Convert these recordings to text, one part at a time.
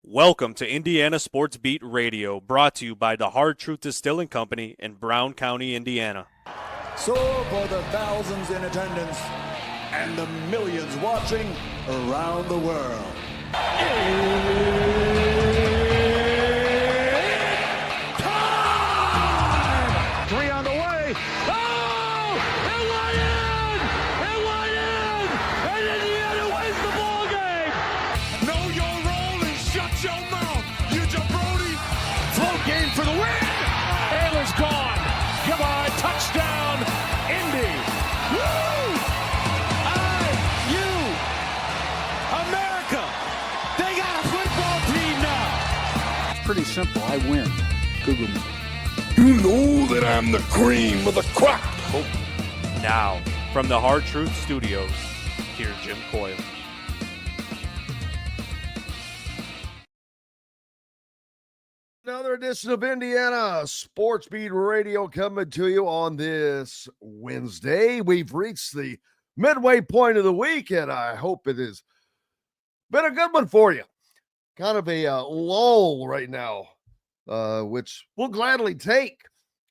Welcome to Indiana Sports Beat Radio, brought to you by the Hard Truth Distilling Company in Brown County, Indiana. So for the thousands in attendance and the millions watching around the world, it's time! Three on the way. Oh! It went in! It went in! And Indiana wins the ball game! Know your role and shut your mouth, you jabroni! Float game for the win! Ayler's gone. Come on, touchdown, Indy! Woo! IU! America! They got a football team now! It's pretty simple. I win. Google me. You know that I'm the cream of the crop! Now, from the Hard Truth Studios, here's Jim Coyle. Another edition of Indiana Sports Beat Radio coming to you on this Wednesday. We've reached the midway point of the week, and I hope it has been a good one for you. Kind of a lull right now, which we'll gladly take,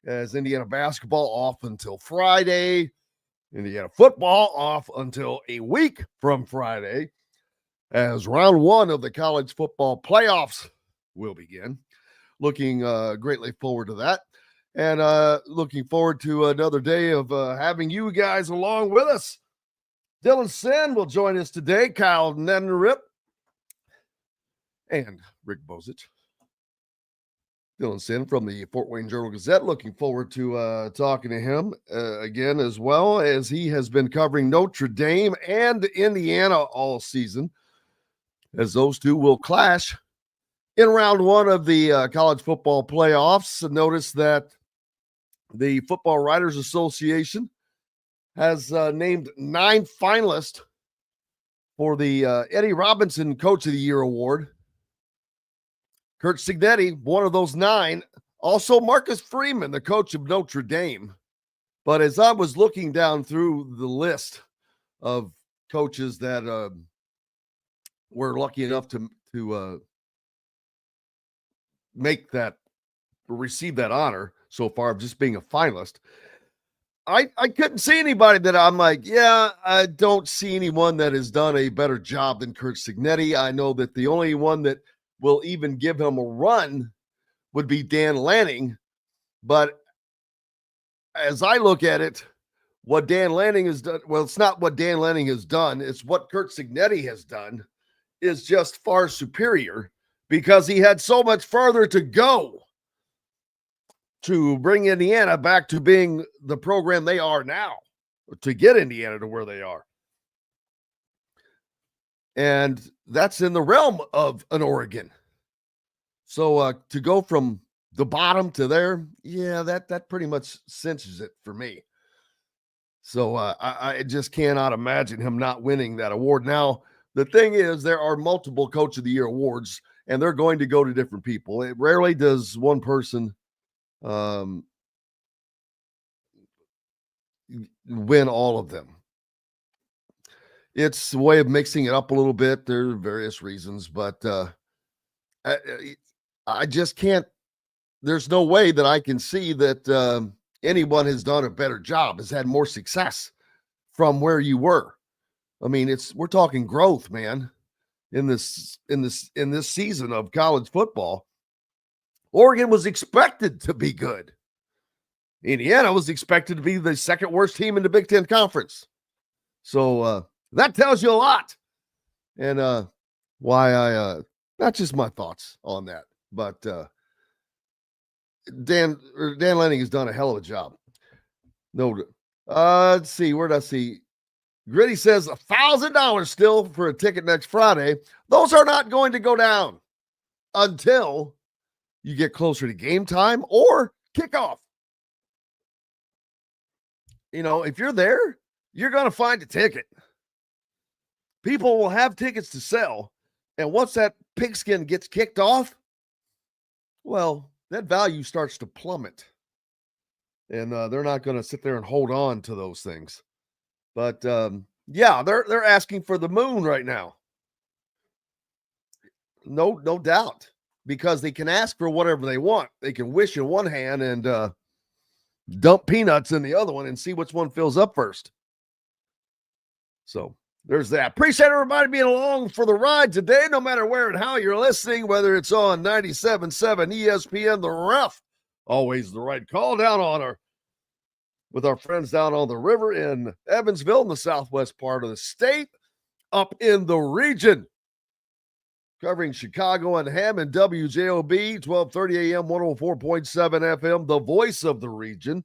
as Indiana basketball off until Friday, Indiana football off until a week from Friday, as round one of the college football playoffs will begin. Looking greatly forward to that, and looking forward to another day of having you guys along with us. Dylan Sinn will join us today, Kyle Neddenriep, and Rick Bozich. Dylan Sinn from the Fort Wayne Journal-Gazette. Looking forward to talking to him again, as well as he has been covering Notre Dame and Indiana all season, as those two will clash in round one of the college football playoffs. Notice that the Football Writers Association has named 9 finalists for the Eddie Robinson Coach of the Year award. Curt Cignetti, one of those 9. Also, Marcus Freeman, the coach of Notre Dame. But as I was looking down through the list of coaches that were lucky enough to receive that honor so far of just being a finalist, I couldn't see anybody that I'm like, yeah, I don't see anyone that has done a better job than Curt Cignetti. I know that the only one that will even give him a run would be Dan Lanning. But as I look at it, what Dan Lanning has done, well, it's not what Dan Lanning has done, it's what Curt Cignetti has done is just far superior, because he had so much further to go to bring Indiana back to being the program they are now, to get Indiana to where they are. And that's in the realm of an Oregon. So to go from the bottom to there, yeah, that pretty much cinches it for me. So I just cannot imagine him not winning that award. Now, the thing is, there are multiple Coach of the Year awards, and they're going to go to different people. It rarely does one person win all of them. It's a way of mixing it up a little bit. There are various reasons, but I just can't. There's no way that I can see that anyone has done a better job, has had more success from where you were. I mean, we're talking growth, man. In this season of college football, Oregon was expected to be good. Indiana was expected to be the second worst team in the Big Ten Conference. So that tells you a lot. And why I not just my thoughts on that, but Dan Lanning has done a hell of a job. No, let's see, where did I see? Gritty says $1,000 still for a ticket next Friday. Those are not going to go down until you get closer to game time or kickoff. You know, if you're there, you're going to find a ticket. People will have tickets to sell. And once that pigskin gets kicked off, well, that value starts to plummet. And they're not going to sit there and hold on to those things. But yeah, they're asking for the moon right now. No doubt, because they can ask for whatever they want. They can wish in one hand and dump peanuts in the other one and see which one fills up first. So there's that. Appreciate everybody being along for the ride today, no matter where and how you're listening, whether it's on 97.7 ESPN, The Ref, always the right call, down on with our friends down on the river in Evansville in the southwest part of the state, up in the region, covering Chicago and Hammond, WJOB, 1230 AM, 104.7 FM, the voice of the region.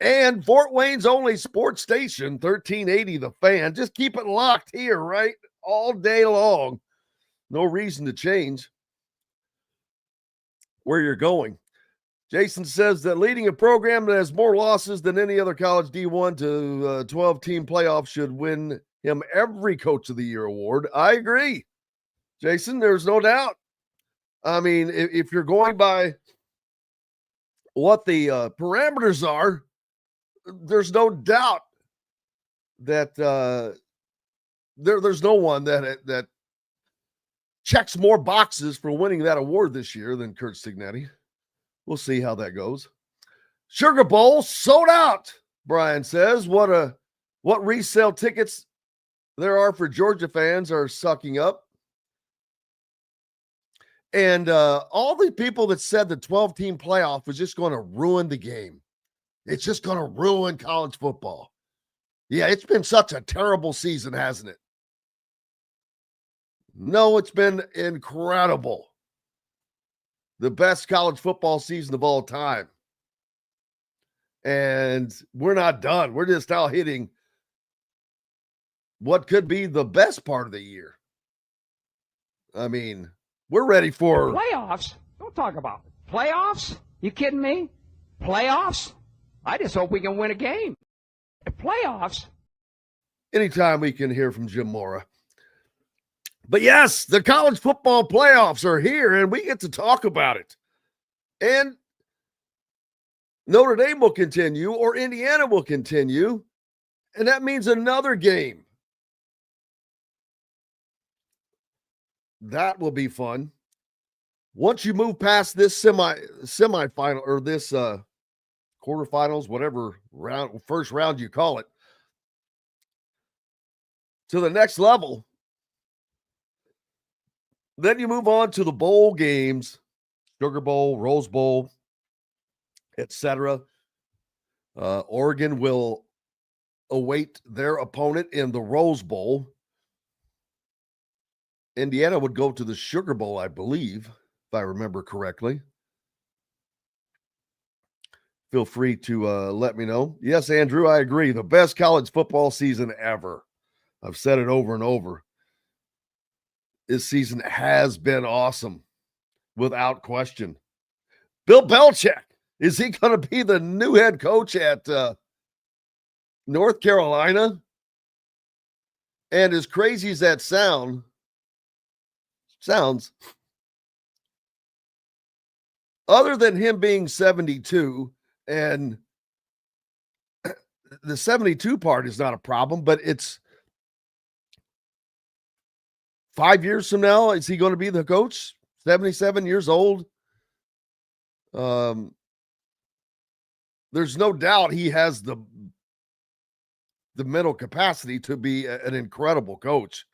And Fort Wayne's only sports station, 1380 The Fan. Just keep it locked here, right? All day long. No reason to change where you're going. Jason says that leading a program that has more losses than any other college D1 to 12-team playoff should win him every Coach of the Year award. I agree, Jason. There's no doubt. I mean, if you're going by what the parameters are, there's no doubt that there's no one that checks more boxes for winning that award this year than Kurt Signetti. We'll see how that goes. Sugar Bowl sold out, Brian says. What resale tickets there are for Georgia fans are sucking up. And all the people that said the 12-team playoff was just going to ruin the game. It's just going to ruin college football. Yeah, it's been such a terrible season, hasn't it? No, it's been incredible. The best college football season of all time. And we're not done. We're just now hitting what could be the best part of the year. I mean, we're ready for playoffs. Don't talk about it. Playoffs? You kidding me? Playoffs? I just hope we can win a game. Playoffs? Anytime we can hear from Jim Mora. But yes, the college football playoffs are here, and we get to talk about it. And Notre Dame will continue, or Indiana will continue, and that means another game. That will be fun. Once you move past this semifinal or this quarterfinals, whatever first round you call it, to the next level, then you move on to the bowl games, Sugar Bowl, Rose Bowl, etc. Oregon will await their opponent in the Rose Bowl. Indiana would go to the Sugar Bowl, I believe, if I remember correctly. Feel free to let me know. Yes, Andrew, I agree. The best college football season ever. I've said it over and over. This season has been awesome, without question. Bill Belichick, is he going to be the new head coach at North Carolina? And as crazy as that sounds, other than him being 72, and the 72 part is not a problem, but it's 5 years from now, is he going to be the coach? 77 years old. There's no doubt he has the mental capacity to be an incredible coach.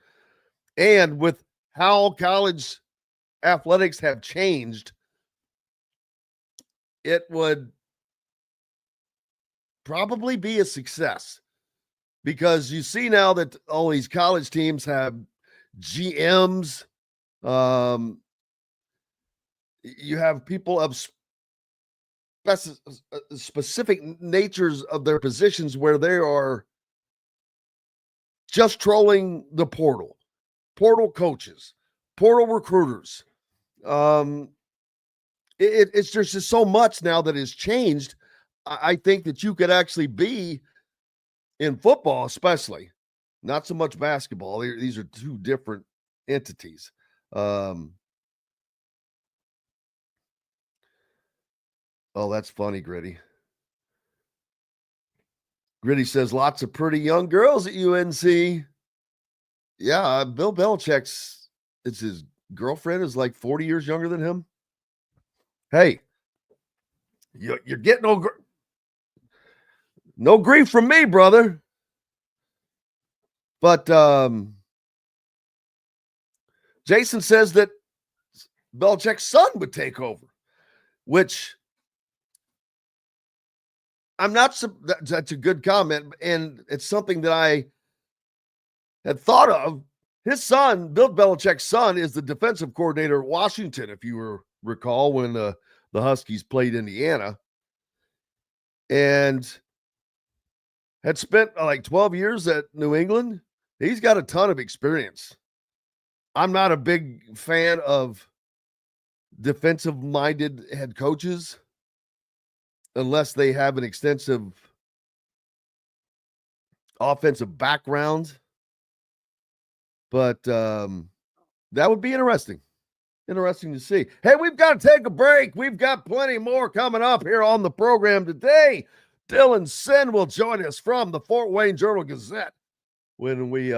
And with how college athletics have changed, it would probably be a success, because you see now that all these college teams have GMs. You have people of specific natures of their positions where they are just trolling the portal coaches, portal recruiters. It's there's just so much now that has changed. I think that you could actually be in football, especially, not so much basketball. These are two different entities. Oh, that's funny, Gritty. Gritty says lots of pretty young girls at UNC. Yeah, Bill Belichick's, it's his girlfriend is like 40 years younger than him. Hey, you're getting no grief from me, brother. But Jason says that Belichick's son would take over, which I'm not. That's a good comment, and it's something that I had thought of. His son, Bill Belichick's son, is the defensive coordinator at Washington, if you recall, when the Huskies played Indiana, and had spent like 12 years at New England. He's got a ton of experience. I'm not a big fan of defensive-minded head coaches unless they have an extensive offensive background. But that would be interesting. Interesting to see. Hey, we've got to take a break. We've got plenty more coming up here on the program today. Dylan Sinn will join us from the Fort Wayne Journal-Gazette when we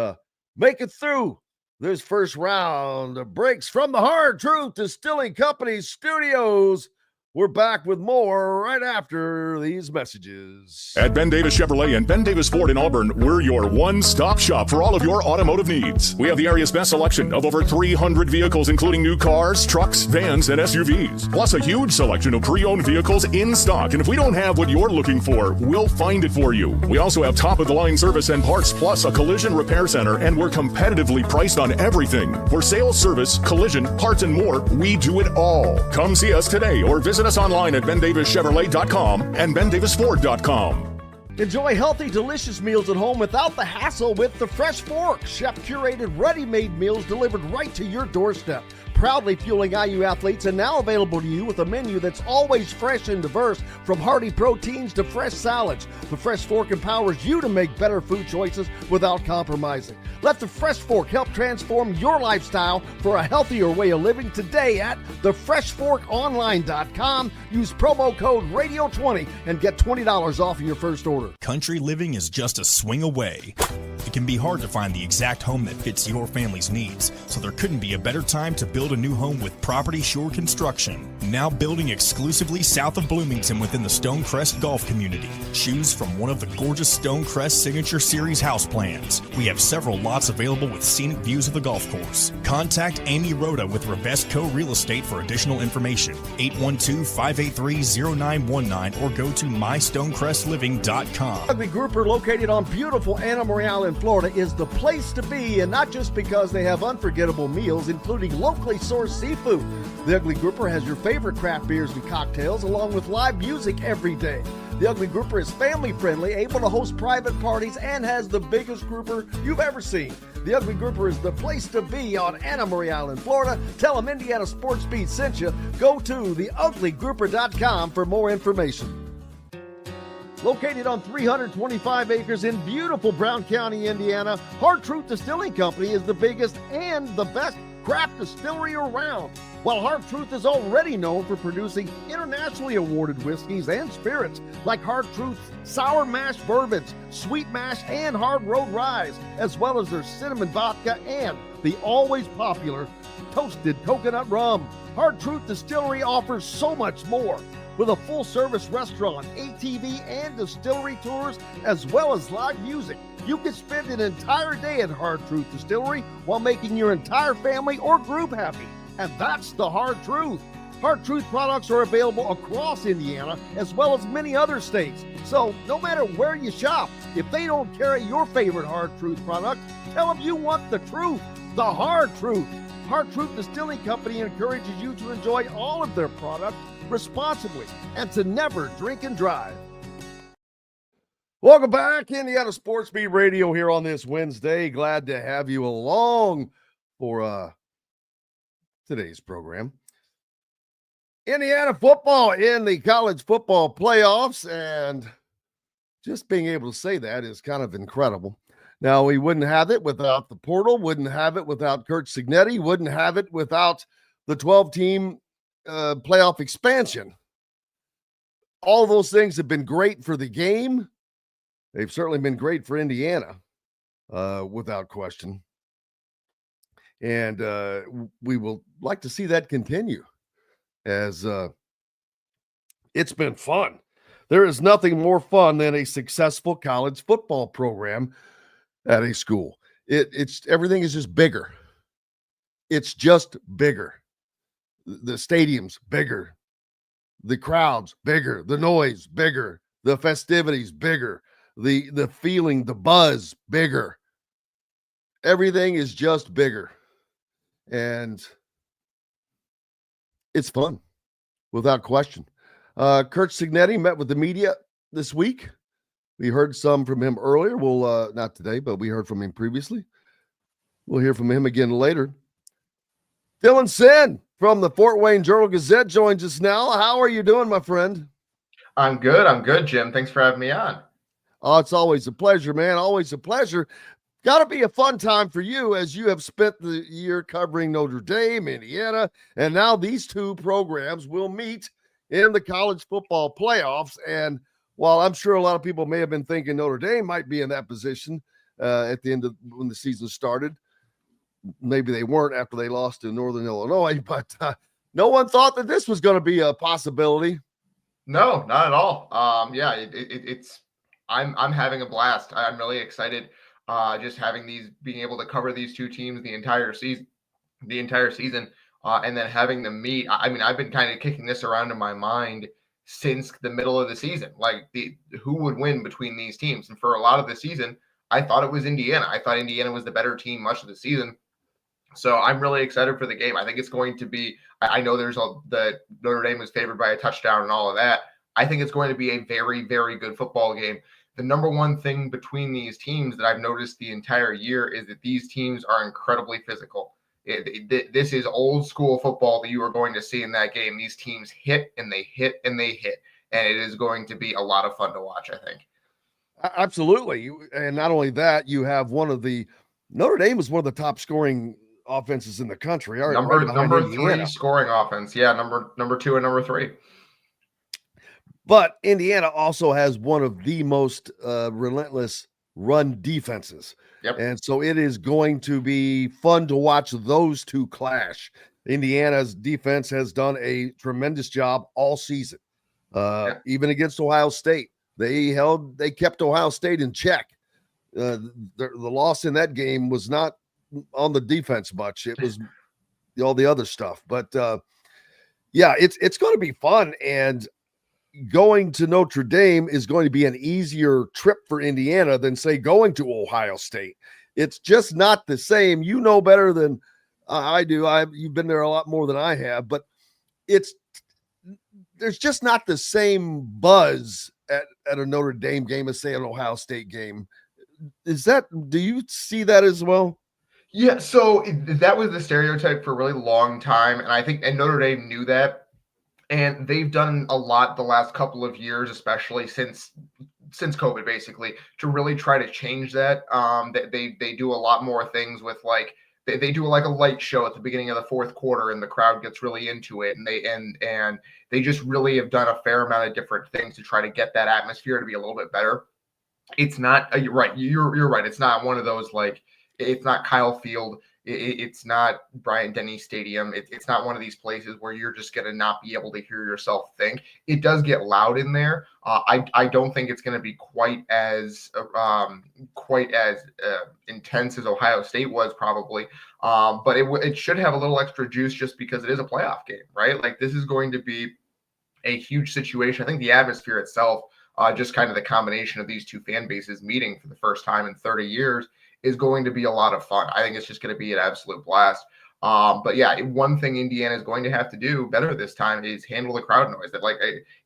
make it through this first round of breaks from the Hard Truth Distilling Company studios. We're back with more right after these messages. At Ben Davis Chevrolet and Ben Davis Ford in Auburn, we're your one-stop shop for all of your automotive needs. We have the area's best selection of over 300 vehicles, including new cars, trucks, vans, and SUVs. Plus a huge selection of pre-owned vehicles in stock. And if we don't have what you're looking for, we'll find it for you. We also have top-of-the-line service and parts, plus a collision repair center, and we're competitively priced on everything. For sales, service, collision, parts, and more, we do it all. Come see us today or visit us online at bendavischevrolet.com and bendavisford.com. Enjoy healthy, delicious meals at home without the hassle with the Fresh Fork. Chef-curated, ready-made meals delivered right to your doorstep. Proudly fueling IU athletes and now available to you with a menu that's always fresh and diverse, from hearty proteins to fresh salads. The Fresh Fork empowers you to make better food choices without compromising. Let the Fresh Fork help transform your lifestyle for a healthier way of living today at thefreshforkonline.com. Use promo code RADIO20 and get $20 off your first order. Country living is just a swing away. It can be hard to find the exact home that fits your family's needs, so there couldn't be a better time to build a new home with Property Shore Construction. Now building exclusively south of Bloomington within the Stonecrest Golf community. Choose from one of the gorgeous Stonecrest Signature Series house plans. We have several lots available with scenic views of the golf course. Contact Amy Rhoda with Revesco Real Estate for additional information. 812-583-0919 or go to mystonecrestliving.com. Ugly Grouper, located on beautiful Anna Maria in Florida, is the place to be, and not just because they have unforgettable meals, including locally sourced seafood. The Ugly Grouper has your favorite craft beers and cocktails, along with live music every day. The Ugly Grouper is family-friendly, able to host private parties, and has the biggest grouper you've ever seen. The Ugly Grouper is the place to be on Anna Maria Island, Florida. Tell them Indiana Sports Beat sent you. Go to theuglygrouper.com for more information. Located on 325 acres in beautiful Brown County, Indiana, Hard Truth Distilling Company is the biggest and the best craft distillery around. While Hard Truth is already known for producing internationally awarded whiskeys and spirits like Hard Truth's sour mash bourbons, sweet mash, and hard road ryes, as well as their cinnamon vodka and the always popular toasted coconut rum. Hard Truth Distillery offers so much more. With a full-service restaurant, ATV, and distillery tours, as well as live music, you can spend an entire day at Hard Truth Distillery while making your entire family or group happy. And that's the Hard Truth. Hard Truth products are available across Indiana, as well as many other states. So no matter where you shop, if they don't carry your favorite Hard Truth product, tell them you want the truth, the Hard Truth. Hard Truth Distilling Company encourages you to enjoy all of their products responsibly and to never drink and drive. Welcome back, Indiana Sports Beat Radio here on this Wednesday. Glad to have you along for today's program. Indiana football in the college football playoffs, and just being able to say that is kind of incredible. Now, we wouldn't have it without the portal, wouldn't have it without Kurt Cignetti, wouldn't have it without the 12-team playoff expansion. All those things have been great for the game. They've certainly been great for Indiana, without question. And we will like to see that continue, as it's been fun. There is nothing more fun than a successful college football program at a school. It's everything is just bigger. It's just bigger. The stadium's bigger. The crowds bigger. The noise bigger. The festivities bigger. The feeling, the buzz bigger. Everything is just bigger. And it's fun, without question. Kurt Signetti met with the media this week. We heard some from him earlier. We'll not today, but we heard from him previously. We'll hear from him again later. Dylan Sinn from the Fort Wayne Journal-Gazette joins us now. How are you doing, my friend? I'm good, Jim. Thanks for having me on. Oh, it's always a pleasure, man. Always a pleasure. Got to be a fun time for you, as you have spent the year covering Notre Dame, Indiana, and now these two programs will meet in the college football playoffs. And while I'm sure a lot of people may have been thinking Notre Dame might be in that position at the end of when the season started, maybe they weren't after they lost to Northern Illinois, but no one thought that this was going to be a possibility. No, not at all. It's I'm having a blast. I'm really excited. Just being able to cover these two teams the entire season, and then having them meet. I mean, I've been kind of kicking this around in my mind since the middle of the season, like who would win between these teams. And for a lot of the season, I thought it was Indiana. I thought Indiana was the better team much of the season. So I'm really excited for the game. I think it's going to be. I know the Notre Dame was favored by a touchdown and all of that. I think it's going to be a very, very good football game. The number one thing between these teams that I've noticed the entire year is that these teams are incredibly physical. This is old school football that you are going to see in that game. These teams hit and they hit and they hit, and it is going to be a lot of fun to watch, I think. Absolutely. And not only that, you have Notre Dame was one of the top scoring offenses in the country. Number 3 scoring offense. Yeah, number 2 and number 3. But Indiana also has one of the most relentless run defenses. Yep. And so it is going to be fun to watch those two clash. Indiana's defense has done a tremendous job all season, even against Ohio State. They kept Ohio State in check. The loss in that game was not on the defense much. It was all the other stuff. But it's going to be fun. And going to Notre Dame is going to be an easier trip for Indiana than, say, going to Ohio State. It's just not the same. You know better than I do. You've been there a lot more than I have, but there's just not the same buzz at a Notre Dame game as, say, an Ohio State game. Do you see that as well? Yeah, so that was the stereotype for a really long time, and I think Notre Dame knew that. And they've done a lot the last couple of years, especially since COVID, basically, to really try to change that. They do a lot more things with they do like a light show at the beginning of the fourth quarter, and the crowd gets really into it. And they just really have done a fair amount of different things to try to get that atmosphere to be a little bit better. It's not you're right. You're right. It's not one of those it's not Kyle Field. It's not Bryant-Denny Stadium. It's not one of these places where you're just going to not be able to hear yourself think. It does get loud in there. I don't think it's going to be quite as intense as Ohio State was probably. But it should have a little extra juice just because it is a playoff game, right? Like, this is going to be a huge situation. I think the atmosphere itself, just kind of the combination of these two fan bases meeting for the first time in 30 years, is going to be a lot of fun. I think it's just going to be an absolute blast. But yeah, one thing Indiana is going to have to do better this time is handle the crowd noise.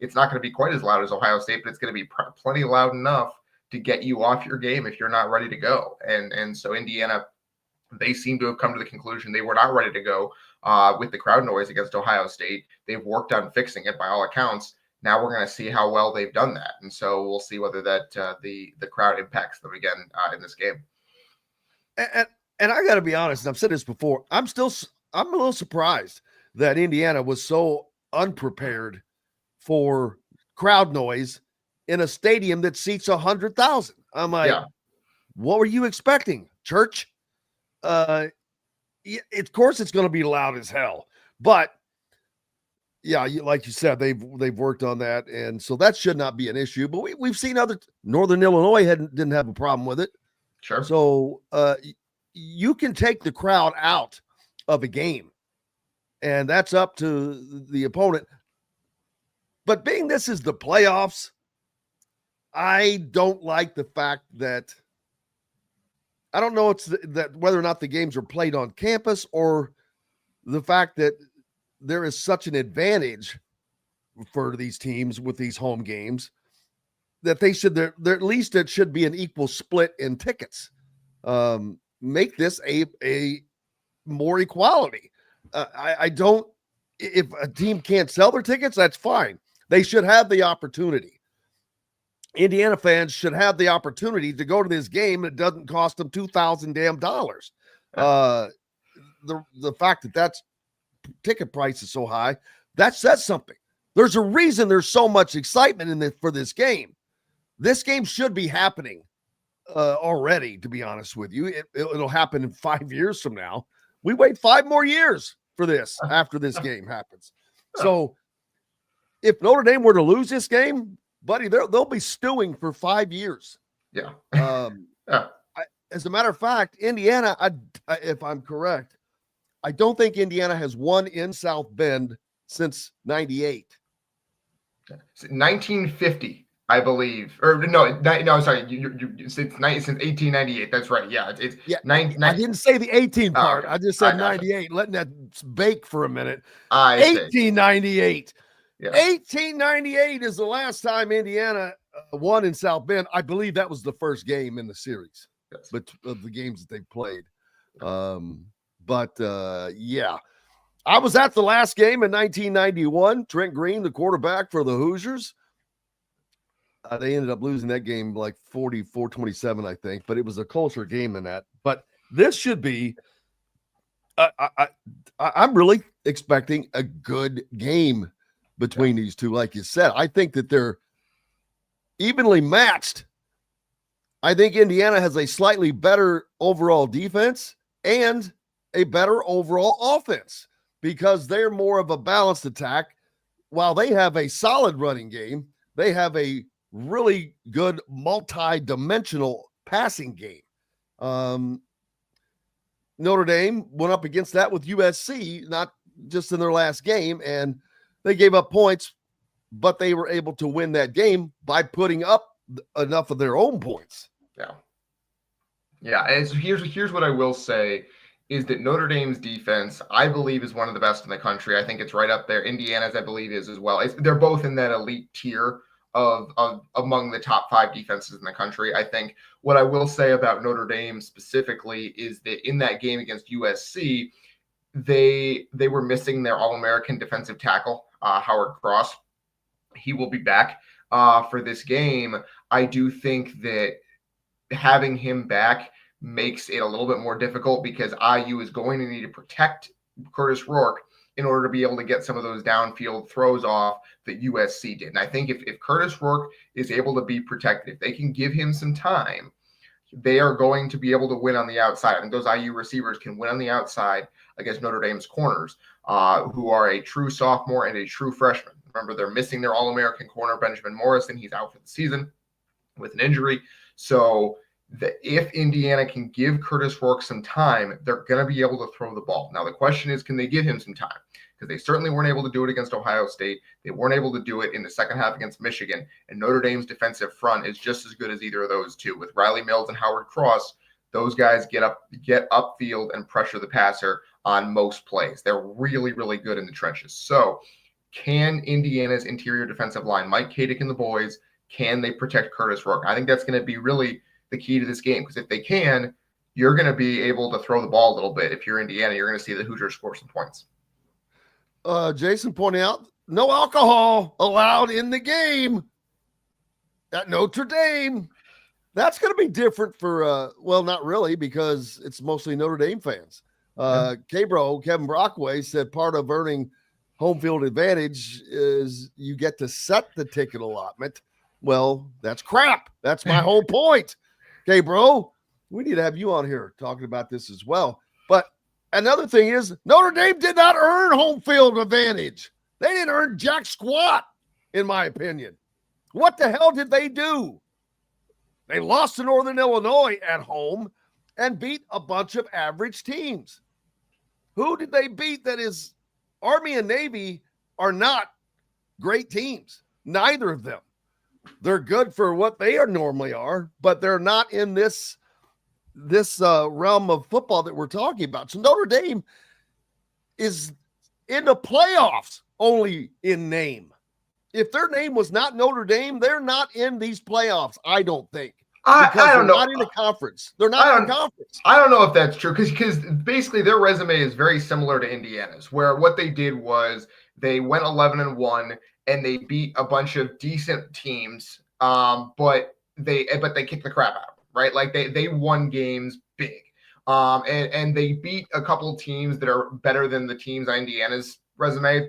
It's not going to be quite as loud as Ohio State, but it's going to be plenty loud enough to get you off your game if you're not ready to go. And so Indiana, they seem to have come to the conclusion they were not ready to go with the crowd noise against Ohio State. They've worked on fixing it by all accounts. Now we're going to see how well they've done that. And so we'll see whether that the crowd impacts them again in this game. And I got to be honest, and I've said this before, I'm a little surprised that Indiana was so unprepared for crowd noise in a stadium that seats 100,000. I'm like, What were you expecting, church? of course it's going to be loud as hell, but yeah, like you said, they've worked on that, and so that should not be an issue. But we've seen other Northern Illinois didn't have a problem with it. Sure. So you can take the crowd out of a game, and that's up to the opponent. But being this is the playoffs, I don't like the fact that I don't know that whether or not the games are played on campus or the fact that there is such an advantage for these teams with these home games that they should there at least it should be an equal split in tickets. Make this a more equality. I don't. If a team can't sell their tickets, that's fine. They should have the opportunity. Indiana fans should have the opportunity to go to this game. It doesn't cost them $2,000 damn dollars. The fact that that's ticket price is so high, that says something. There's a reason there's so much excitement for this game. This game should be happening already, to be honest with you. It'll happen in 5 years from now. We wait 5 more years for this after this game happens. So if Notre Dame were to lose this game, buddy, they'll be stewing for 5 years. Yeah. As a matter of fact, Indiana, if I'm correct, I don't think Indiana has won in South Bend since 98. 1950, I believe. Or no, sorry. Since 1898. That's right. Yeah. I didn't say the 18 part. I just said 98, letting that bake for a minute. 1898. Yeah. 1898 is the last time Indiana won in South Bend. I believe that was the first game in the series, but of the games that they played. Yeah, I was at the last game in 1991. Trent Green, the quarterback for the Hoosiers. They ended up losing that game like 44-27, I think, but it was a closer game than that. But this should be I'm really expecting a good game between these two. Like you said, I think that they're evenly matched. I think Indiana has a slightly better overall defense and a better overall offense because they're more of a balanced attack. While they have a solid running game, they have a really good multi-dimensional passing game. Notre Dame went up against that with USC, not just in their last game, and they gave up points, but they were able to win that game by putting up enough of their own points. Yeah. And so here's what I will say is that Notre Dame's defense, I believe, is one of the best in the country. I think it's right up there. Indiana's, I believe, is as well. They're both in that elite tier of among the top 5 defenses in the country. I think what I will say about Notre Dame specifically is that in that game against USC, they were missing their All-American defensive tackle, Howard Cross. He will be back for this game. I do think that having him back makes it a little bit more difficult because IU is going to need to protect Curtis Rourke in order to be able to get some of those downfield throws off that USC did. And I think if Curtis Rourke is able to be protected, if they can give him some time, they are going to be able to win on the outside. I think those IU receivers can win on the outside against Notre Dame's corners, who are a true sophomore and a true freshman. Remember, they're missing their All-American corner, Benjamin Morrison. He's out for the season with an injury. So if Indiana can give Curtis Rourke some time, they're going to be able to throw the ball. Now, the question is, can they give him some time? Because they certainly weren't able to do it against Ohio State. They weren't able to do it in the second half against Michigan. And Notre Dame's defensive front is just as good as either of those two. With Riley Mills and Howard Cross, those guys get upfield and pressure the passer on most plays. They're really, really good in the trenches. So can Indiana's interior defensive line, Mike Kadick and the boys, can they protect Curtis Rourke? I think that's going to be really the key to this game, because if they can, you're going to be able to throw the ball a little bit. If you're Indiana, you're going to see the Hoosiers score some points. Jason pointing out, no alcohol allowed in the game at Notre Dame. That's going to be different for, well, not really, because it's mostly Notre Dame fans. Kevin Brockway said part of earning home field advantage is you get to set the ticket allotment. Well, that's crap. That's my whole point. Okay, bro, we need to have you on here talking about this as well. But Another thing is Notre Dame did not earn home field advantage. They didn't earn jack squat, in my opinion. What the hell did they do? They lost to Northern Illinois at home and beat a bunch of average teams. Who did they beat? That is, Army and Navy are not great teams. Neither of them. They're good for what they normally are, but they're not in this realm of football that we're talking about. So Notre Dame is in the playoffs only in name. If their name was not Notre Dame, they're not in these playoffs, I don't think. I don't know. Not in the conference. They're not in the conference. I don't know if that's true because basically their resume is very similar to Indiana's, where what they did was they went 11-1 and they beat a bunch of decent teams, but they kicked the crap out of them, right? Like they won games big, and they beat a couple of teams that are better than the teams on Indiana's resume.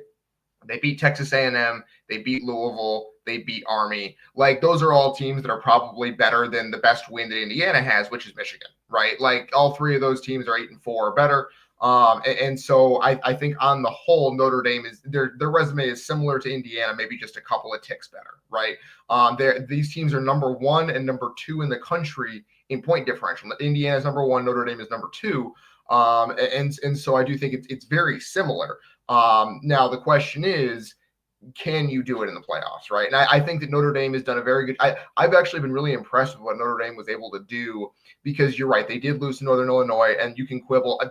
They beat Texas A&M, they beat Louisville, they beat Army. Like those are all teams that are probably better than the best win that Indiana has, which is Michigan, right? Like all three of those teams are 8-4 or better. And so I think on the whole, Notre Dame is their resume is similar to Indiana, maybe just a couple of ticks better, right? These teams are number 1 and number 2 in the country in point differential. Indiana's number 1, Notre Dame is number 2. And so I do think it's very similar. Now the question is, can you do it in the playoffs, right? And I think that Notre Dame has done a very good. I've actually been really impressed with what Notre Dame was able to do because you're right, they did lose to Northern Illinois, and you can quibble.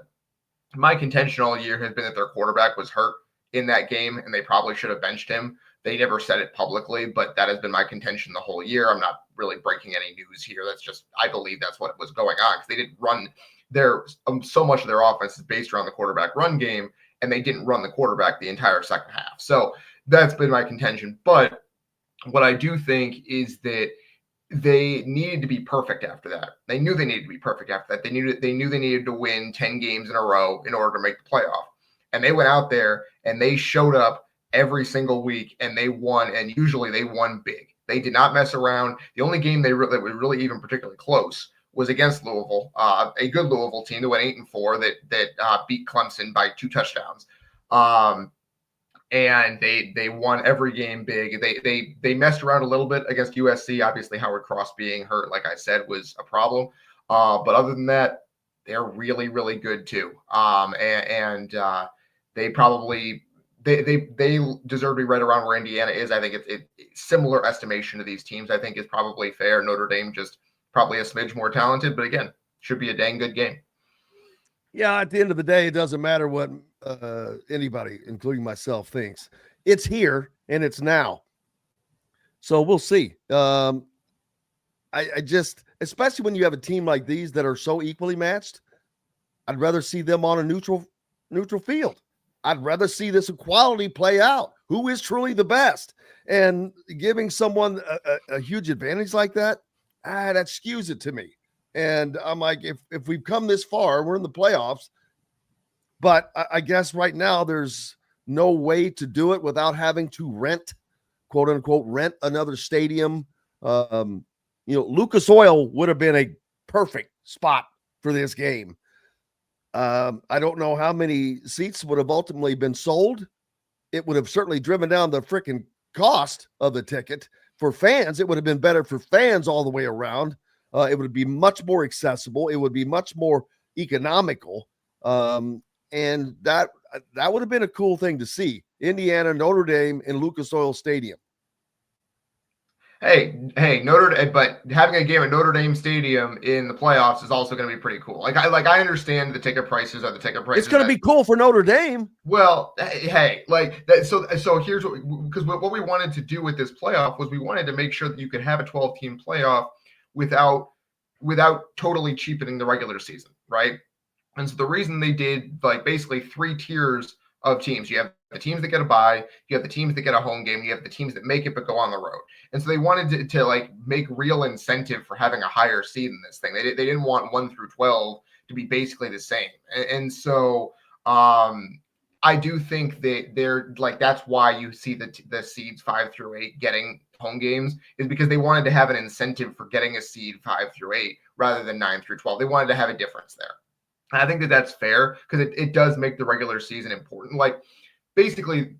My contention all year has been that their quarterback was hurt in that game, and they probably should have benched him. They never said it publicly, but that has been my contention the whole year. I'm not really breaking any news here. That's just I believe that's what was going on because they didn't run their so much of their offense is based around the quarterback run game, and they didn't run the quarterback the entire second half. So that's been my contention. But what I do think is that they needed to be perfect after that. They knew they needed to be perfect after that. They knew they needed to win 10 games in a row in order to make the playoff. And they went out there and they showed up every single week and they won. And usually they won big. They did not mess around. The only game that was really even particularly close was against Louisville, a good Louisville team that went 8-4 that beat Clemson by 2 touchdowns. And they won every game big. They messed around a little bit against USC. Obviously, Howard Cross being hurt, like I said, was a problem. But other than that, they're really, really good too. They probably they deserve to be right around where Indiana is. I think it's similar estimation to these teams. I think is probably fair. Notre Dame just probably a smidge more talented, but again, should be a dang good game. Yeah, at the end of the day, it doesn't matter what anybody, including myself, thinks. It's here and it's now. So we'll see. I just, especially when you have a team like these that are so equally matched, I'd rather see them on a neutral field. I'd rather see this equality play out. Who is truly the best? And giving someone a huge advantage like that, that skews it to me. And I'm like, if we've come this far, we're in the playoffs. But I guess right now there's no way to do it without having to rent, quote unquote, rent another stadium. Lucas Oil would have been a perfect spot for this game. I don't know how many seats would have ultimately been sold. It would have certainly driven down the freaking cost of the ticket. For fans, it would have been better for fans all the way around. It would be much more accessible. It would be much more economical. And that would have been a cool thing to see. Indiana, Notre Dame, in Lucas Oil Stadium. Hey, Notre Dame, but having a game at Notre Dame Stadium in the playoffs is also going to be pretty cool. I understand the ticket prices are the ticket prices. It's going to be cool for Notre Dame. Well, hey, like that. So here's because what we wanted to do with this playoff was we wanted to make sure that you could have a 12-team playoff without totally cheapening the regular season, right? And so the reason they did like basically 3 tiers of teams. You have the teams that get a bye, you have the teams that get a home game, you have the teams that make it but go on the road. And so they wanted to like make real incentive for having a higher seed in this thing. They didn't want 1 through 12 to be basically the same. And so I do think that they're like that's why you see the seeds 5 through 8 getting home games is because they wanted to have an incentive for getting a seed 5 through 8 rather than 9 through 12. They wanted to have a difference there. And I think that that's fair because it does make the regular season important. Like basically,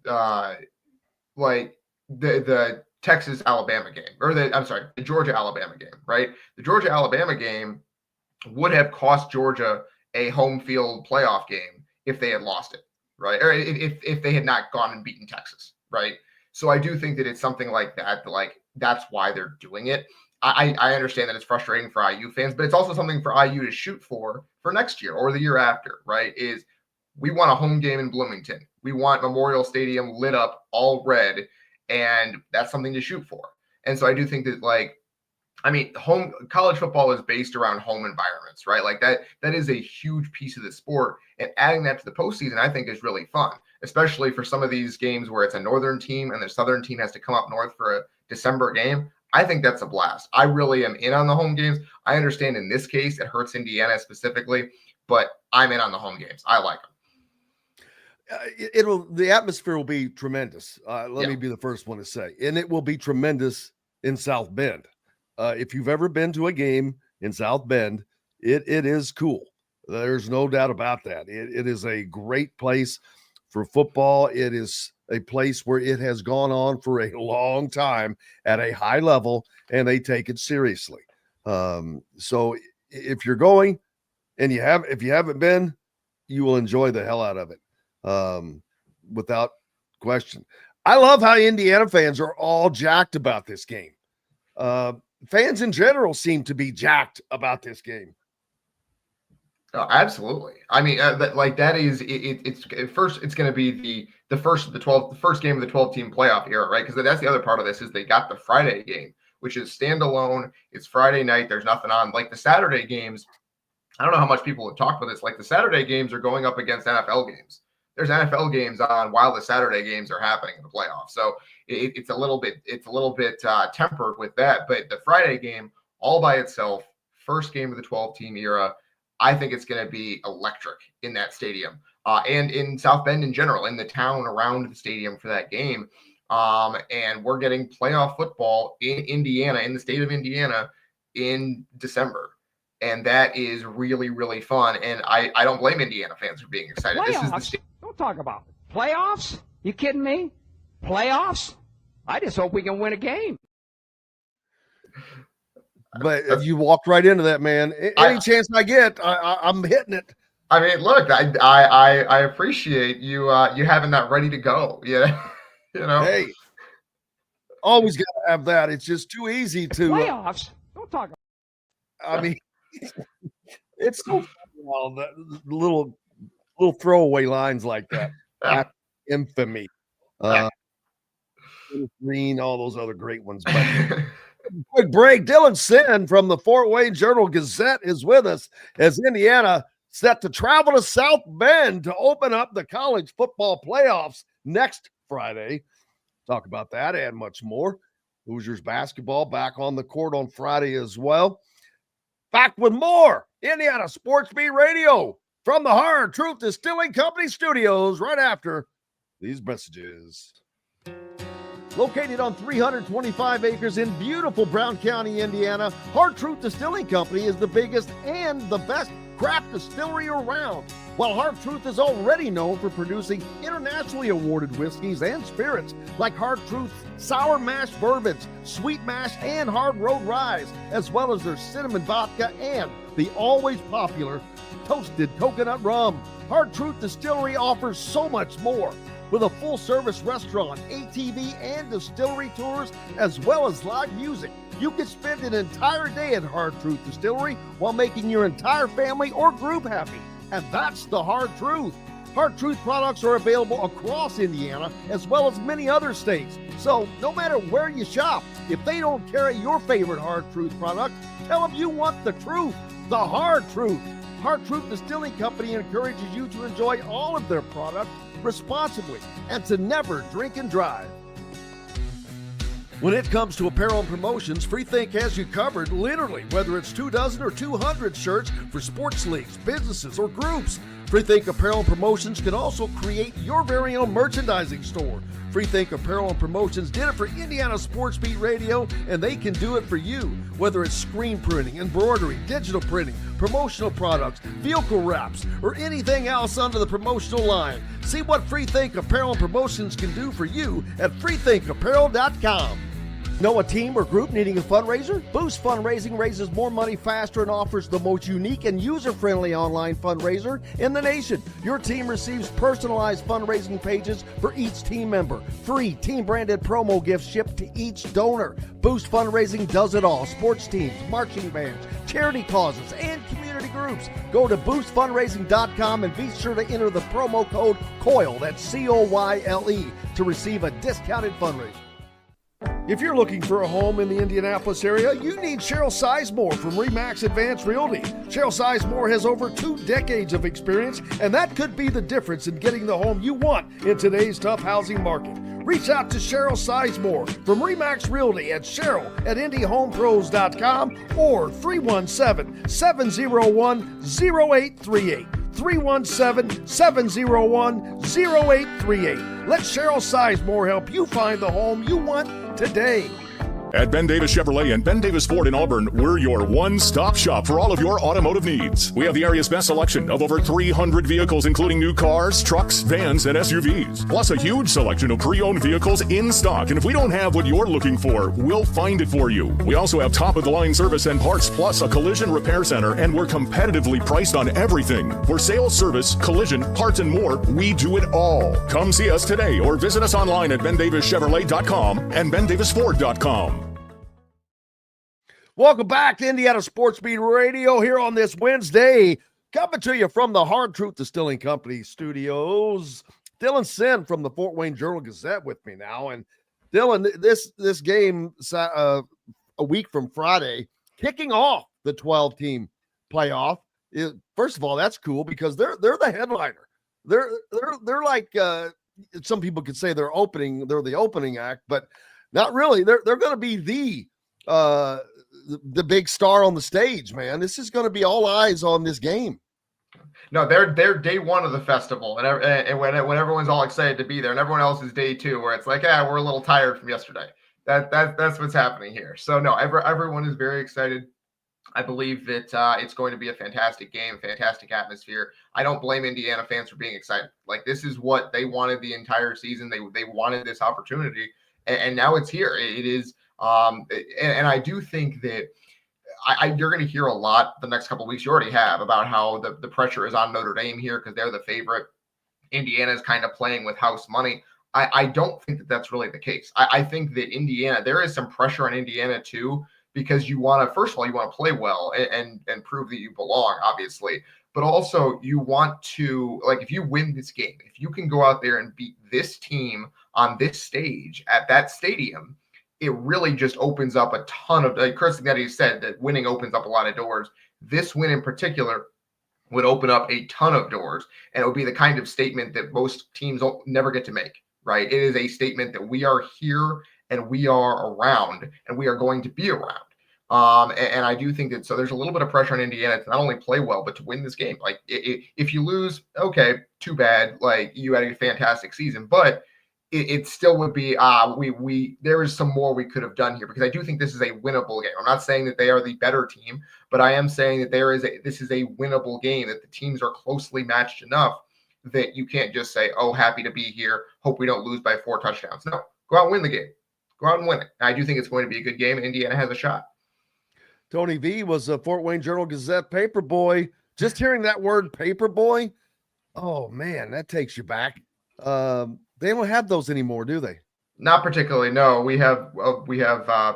like the Texas Alabama game, or the Georgia Alabama game, right? The Georgia Alabama game would have cost Georgia a home field playoff game if they had lost it, right? Or if they had not gone and beaten Texas, right? So I do think that it's something like that. Like that's why they're doing it. I understand that it's frustrating for IU fans, but it's also something for IU to shoot for next year or the year after, right? Is we want a home game in Bloomington. We want Memorial Stadium lit up all red, and that's something to shoot for. And so I do think that, like, I mean, home college football is based around home environments, right? Like that is a huge piece of the sport, and adding that to the postseason, I think, is really fun, especially for some of these games where it's a northern team and the southern team has to come up north for a December game. I think that's a blast. I really am in on the home games. I understand in this case it hurts Indiana specifically, but I'm in on the home games. I like them. The atmosphere will be tremendous. Let me be the first one to say, and it will be tremendous in South Bend. If you've ever been to a game in South Bend, it is cool. There's no doubt about that. It is a great place for football. It is a place where it has gone on for a long time at a high level, and they take it seriously. So if you're going and if you haven't been, you will enjoy the hell out of it, without question. I love how Indiana fans are all jacked about this game. Fans in general seem to be jacked about this game. Oh, absolutely. I mean, that is it's first. It's going to be the first game of the 12-team playoff era, right? Because that's the other part of this is they got the Friday game, which is standalone. It's Friday night. There's nothing on. Like the Saturday games, I don't know how much people have talked about this. Like the Saturday games are going up against NFL games. There's NFL games on while the Saturday games are happening in the playoffs. So it's a little bit tempered with that. But the Friday game all by itself, first game of the 12-team era. I think it's going to be electric in that stadium and in South Bend in general, in the town around the stadium for that game. And we're getting playoff football in Indiana, in the state of Indiana, in December. And that is really, really fun. And I don't blame Indiana fans for being excited. Playoffs? Don't talk about it. Playoffs? You kidding me? Playoffs? I just hope we can win a game. But if you walked right into that, man, any chance I get, I'm hitting it. I mean, look, I appreciate you having that ready to go. Yeah, you know. Hey, always got to have that. It's just too easy to playoffs. Don't talk. I mean, it's so funny, all the little throwaway lines like that. Infamy, Green, all those other great ones. But quick break. Dylan Sinn from the Fort Wayne Journal-Gazette is with us as Indiana set to travel to South Bend to open up the college football playoffs next Friday. Talk about that and much more. Hoosiers basketball back on the court on Friday as well. Back with more Indiana Sports Beat Radio from the Hard Truth Distilling Company studios right after these messages. Located on 325 acres in beautiful Brown County, Indiana, Hard Truth Distilling Company is the biggest and the best craft distillery around. While Hard Truth is already known for producing internationally awarded whiskeys and spirits like Hard Truth's sour mash bourbons, sweet mash, and hard road rye, as well as their cinnamon vodka and the always popular toasted coconut rum. Hard Truth Distillery offers so much more. With a full-service restaurant, ATV, and distillery tours, as well as live music, you can spend an entire day at Hard Truth Distillery while making your entire family or group happy. And that's the Hard Truth. Hard Truth products are available across Indiana, as well as many other states. So no matter where you shop, if they don't carry your favorite Hard Truth product, tell them you want the truth, the Hard Truth. Hard Truth Distilling Company encourages you to enjoy all of their products responsibly and to never drink and drive. When it comes to apparel and promotions, Freethink has you covered, literally, whether it's 24 or 200 shirts for sports leagues, businesses, or groups. Freethink Apparel and Promotions can also create your very own merchandising store. Freethink Apparel and Promotions did it for Indiana Sports Beat Radio, and they can do it for you. Whether it's screen printing, embroidery, digital printing, promotional products, vehicle wraps, or anything else under the promotional line. See what Freethink Apparel and Promotions can do for you at freethinkapparel.com. Know a team or group needing a fundraiser? Boost Fundraising raises more money faster and offers the most unique and user-friendly online fundraiser in the nation. Your team receives personalized fundraising pages for each team member. Free team-branded promo gifts shipped to each donor. Boost Fundraising does it all. Sports teams, marching bands, charity causes, and community groups. Go to boostfundraising.com and be sure to enter the promo code COYLE, that's C-O-Y-L-E, to receive a discounted fundraiser. If you're looking for a home in the Indianapolis area, you need Cheryl Sizemore from RE/MAX Advanced Realty. Cheryl Sizemore has over 2 decades of experience, and that could be the difference in getting the home you want in today's tough housing market. Reach out to Cheryl Sizemore from RE/MAX Realty at cheryl@indyhomepros.com or 317-701-0838. 317-701-0838. Let Cheryl Sizemore help you find the home you want today. At Ben Davis Chevrolet and Ben Davis Ford in Auburn, we're your one-stop shop for all of your automotive needs. We have the area's best selection of over 300 vehicles, including new cars, trucks, vans, and SUVs. Plus a huge selection of pre-owned vehicles in stock. And if we don't have what you're looking for, we'll find it for you. We also have top-of-the-line service and parts, plus a collision repair center, and we're competitively priced on everything. For sales, service, collision, parts, and more, we do it all. Come see us today or visit us online at bendavischevrolet.com and bendavisford.com. Welcome back to Indiana Sports Beat Radio here on this Wednesday. Coming to you from the Hard Truth Distilling Company studios. Dylan Sinn from the Fort Wayne Journal-Gazette with me now. And Dylan, this game a week from Friday, kicking off the 12-team playoff. First of all, that's cool because they're the headliner. They're like some people could say they're the opening act, but not really. They're going to be the big star on the stage, man. This is going to be all eyes on this game. No, they're day one of the festival, and when everyone's all excited to be there, and everyone else is day two, where it's like, we're a little tired from yesterday. That's what's happening here. So no, everyone is very excited. I believe that it's going to be a fantastic game, fantastic atmosphere. I don't blame Indiana fans for being excited. Like, this is what they wanted the entire season. They wanted this opportunity, and now it's here. It is. And I do think that you're going to hear a lot the next couple of weeks. You already have about how the pressure is on Notre Dame here because they're the favorite. Indiana is kind of playing with house money. I don't think that that's really the case. I think that Indiana, there is some pressure on Indiana too, because you want to, first of all, you want to play well and prove that you belong, obviously. But also you want to, like, if you win this game, if you can go out there and beat this team on this stage at that stadium, it really just opens up a ton of, like Chris Nettie said, that winning opens up a lot of doors. This win in particular would open up a ton of doors, and it would be the kind of statement that most teams don't never get to make, right? It is a statement that we are here and we are around and we are going to be around. And I do think that, so there's a little bit of pressure on Indiana to not only play well, but to win this game. Like, if you lose, okay, too bad. Like, you had a fantastic season, but it still would be, there is some more we could have done here, because I do think this is a winnable game. I'm not saying that they are the better team, but I am saying that this is a winnable game, that the teams are closely matched enough that you can't just say, oh, happy to be here, hope we don't lose by 4 touchdowns. No, go out and win the game. Go out and win it. And I do think it's going to be a good game, and Indiana has a shot. Tony V was a Fort Wayne Journal-Gazette paper boy. Just hearing that word paper boy, oh, man, that takes you back. They don't have those anymore, do they? Not particularly. No, we have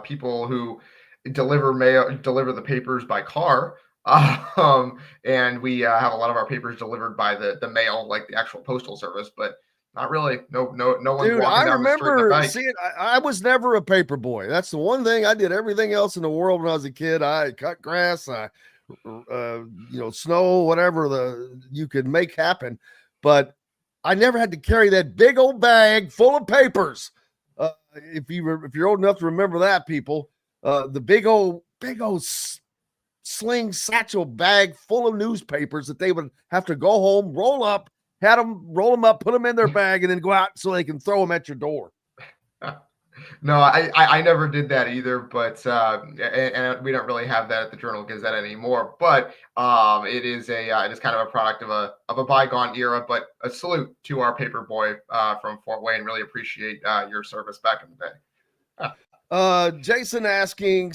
people who deliver the papers by car, and we have a lot of our papers delivered by the mail, like the actual postal service. But not really. No one's Dude, walking down the street with a bike. Seeing, I was never a paper boy. That's the one thing I did. Everything else in the world when I was a kid, I cut grass, snow, whatever you could make happen, but I never had to carry that big old bag full of papers. If you're old enough to remember that, people, the big old sling satchel bag full of newspapers that they would have to go home, roll up, roll them up, put them in their bag, and then go out so they can throw them at your door. No, I never did that either, but and we don't really have that at the Journal Gazette anymore. But it is kind of a product of a bygone era. But a salute to our paper boy from Fort Wayne. Really appreciate your service back in the day. Jason asking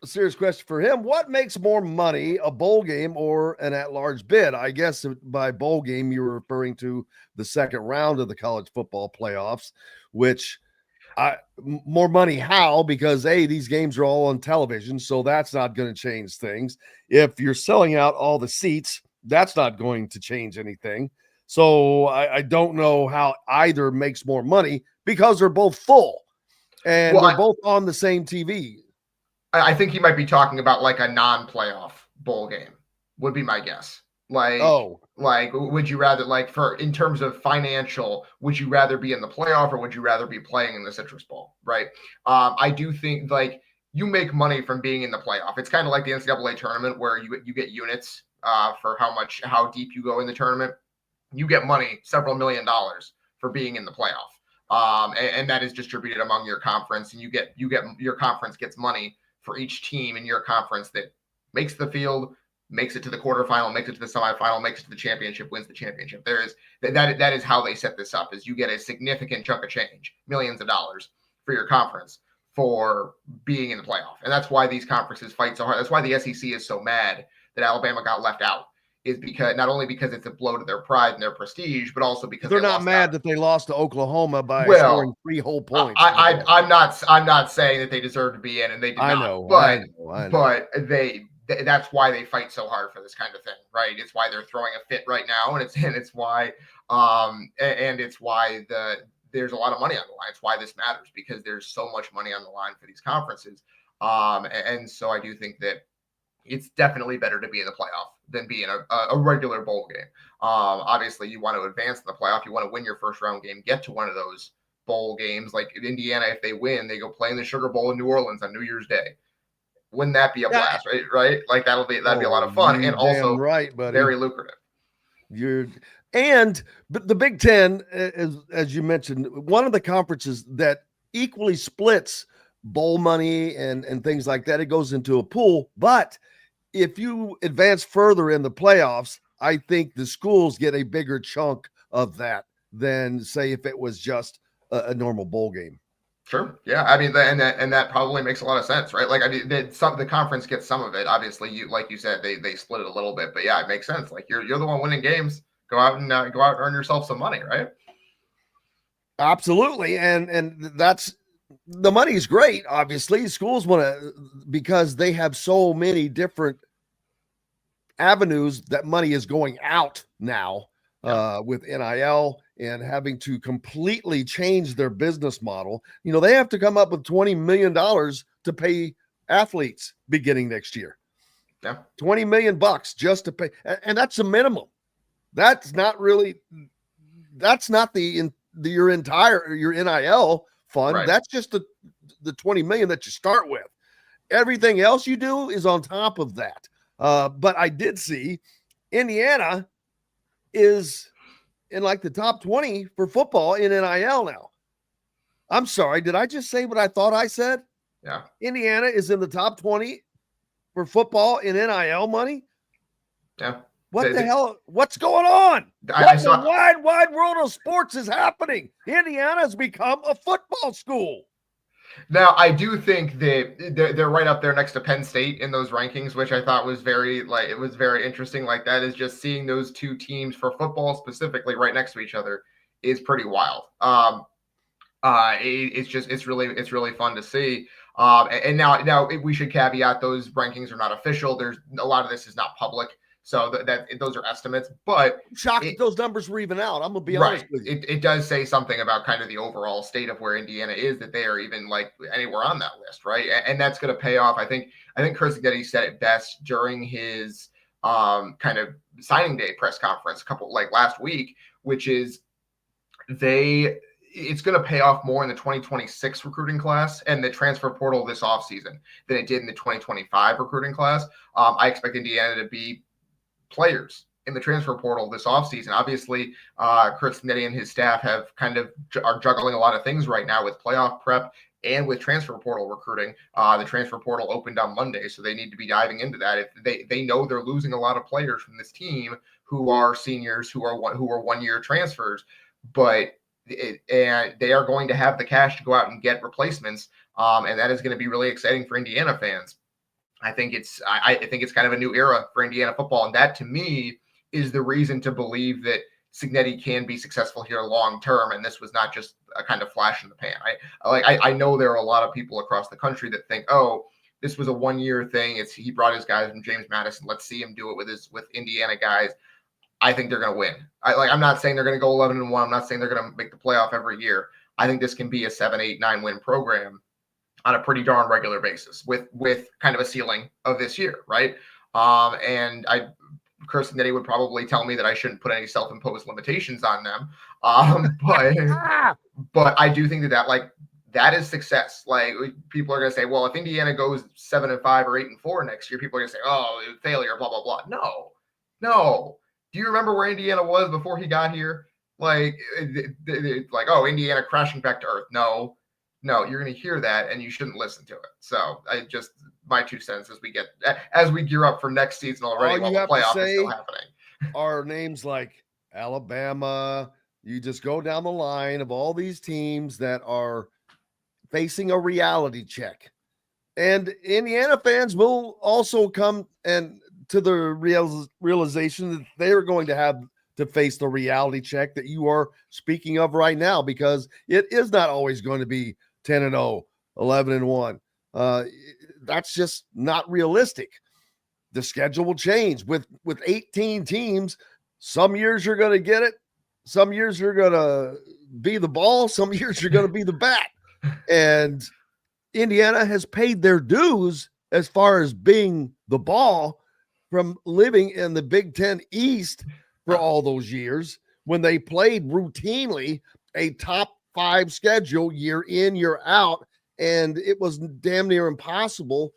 a serious question for him: what makes more money, a bowl game or an at-large bid? I guess by bowl game you're referring to the second round of the college football playoffs, which. More money how? Because these games are all on television, so that's not going to change things. If you're selling out all the seats, that's not going to change anything. So I don't know how either makes more money because they're both full and they're both on the same TV. I think he might be talking about like a non-playoff bowl game would be my guess. Like, would you rather, like, in terms of financial, would you rather be in the playoff or would you rather be playing in the Citrus Bowl? Right. I do think like you make money from being in the playoff. It's kind of like the NCAA tournament where you get units for how deep you go in the tournament. You get money, several $1 million for being in the playoff. And that is distributed among your conference, and your conference gets money for each team in your conference that makes the field, makes it to the quarterfinal, makes it to the semifinal, makes it to the championship, wins the championship. That is how they set this up, is you get a significant chunk of change, millions of dollars for your conference for being in the playoff. And that's why these conferences fight so hard. That's why the SEC is so mad that Alabama got left out, is because not only because it's a blow to their pride and their prestige, but also because they're not mad that they lost to Oklahoma by scoring 3 whole points. I'm not saying that they deserve to be in, and they did not. But that's why they fight so hard for this kind of thing, right? It's why they're throwing a fit right now, and it's why there's a lot of money on the line. It's why this matters, because there's so much money on the line for these conferences. And so I do think that it's definitely better to be in the playoff than be in a regular bowl game. Obviously, you want to advance in the playoff. You want to win your first round game, get to one of those bowl games. Like Indiana, if they win, they go play in the Sugar Bowl in New Orleans on New Year's Day. Wouldn't that be a blast, right? Like that'd be a lot of fun, and also very lucrative. But the Big Ten, as you mentioned, one of the conferences that equally splits bowl money and things like that. It goes into a pool, but if you advance further in the playoffs, I think the schools get a bigger chunk of that than, say, if it was just a normal bowl game. Sure. Yeah. I mean, and that probably makes a lot of sense, right? Like, I mean, the conference gets some of it. Obviously, like you said, they split it a little bit, but yeah, it makes sense. Like you're the one winning games. Go out and earn yourself some money, right? Absolutely, and that's the money is great. Obviously, schools want to, because they have so many different avenues that money is going out now with NIL. And having to completely change their business model. You know, they have to come up with $20 million to pay athletes beginning next year. Yeah. $20 million just to pay. And that's the minimum. That's not your NIL fund. Right. That's just the $20 million that you start with. Everything else you do is on top of that. But I did see Indiana is in like the top 20 for football in NIL now. I'm sorry. Did I just say what I thought I said? Yeah. Indiana is in the top 20 for football in NIL money. Yeah. What the hell? What's going on? The wide world of sports is happening? Indiana has become a football school. Now, I do think that they're right up there next to Penn State in those rankings, which I thought was very interesting. Like, that is just seeing those two teams for football specifically right next to each other is pretty wild. It's really fun to see. And now we should caveat, those rankings are not official. There's a lot of this is not public. So those are estimates, but I'm shocked that those numbers were even out. I'm gonna be honest with you. It does say something about kind of the overall state of where Indiana is, that they are even like anywhere on that list, right? And that's going to pay off. I think Chris Getty said it best during his kind of signing day press conference last week, which is it's going to pay off more in the 2026 recruiting class and the transfer portal this offseason than it did in the 2025 recruiting class. I expect Indiana to be players in the transfer portal this offseason. Obviously, Chris Nettie and his staff are juggling a lot of things right now with playoff prep and with transfer portal recruiting. The transfer portal opened on Monday, so they need to be diving into that. If they know they're losing a lot of players from this team who are seniors, who are 1 year transfers, but and they are going to have the cash to go out and get replacements, and that is going to be really exciting for Indiana fans. I think it's kind of a new era for Indiana football, and that to me is the reason to believe that Cignetti can be successful here long term, and this was not just a kind of flash in the pan. I know there are a lot of people across the country that think, oh, this was a 1 year thing. He brought his guys from James Madison. Let's see him do it with Indiana guys. I think they're going to win. I'm not saying they're going to go 11-1. I'm not saying they're going to make the playoff every year. I think this can be a 7, 8, 9 win program on a pretty darn regular basis with kind of a ceiling of this year, right? And Chris Nettie would probably tell me that I shouldn't put any self-imposed limitations on them. But I do think that is success. Like, people are going to say, well, if Indiana goes 7-5 or 8-4 next year, people are going to say, oh, failure, blah, blah, blah. No. Do you remember where Indiana was before he got here? Oh, Indiana crashing back to earth. No, you're going to hear that and you shouldn't listen to it. So my 2 cents as we gear up for next season already while the playoff is still happening. Are names like Alabama. You just go down the line of all these teams that are facing a reality check. And Indiana fans will also come to the realization that they're going to have to face the reality check that you are speaking of right now, because it is not always going to be 10-0, 11-1. That's just not realistic. The schedule will change with 18 teams. Some years you're going to get it. Some years you're going to be the ball. Some years you're going to be the bat. And Indiana has paid their dues as far as being the ball from living in the Big Ten East for all those years when they played routinely a top 5 schedule year in, year out. And it was damn near impossible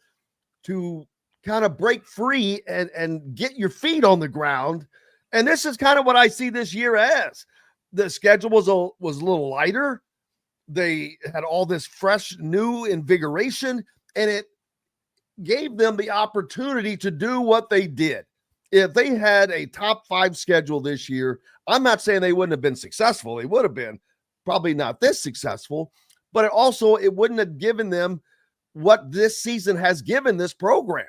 to kind of break free and get your feet on the ground. And this is kind of what I see this year as. The schedule was a little lighter. They had all this fresh, new invigoration, and it gave them the opportunity to do what they did. If they had a top 5 schedule this year, I'm not saying they wouldn't have been successful. They would have been probably not this successful, but it wouldn't have given them what this season has given this program,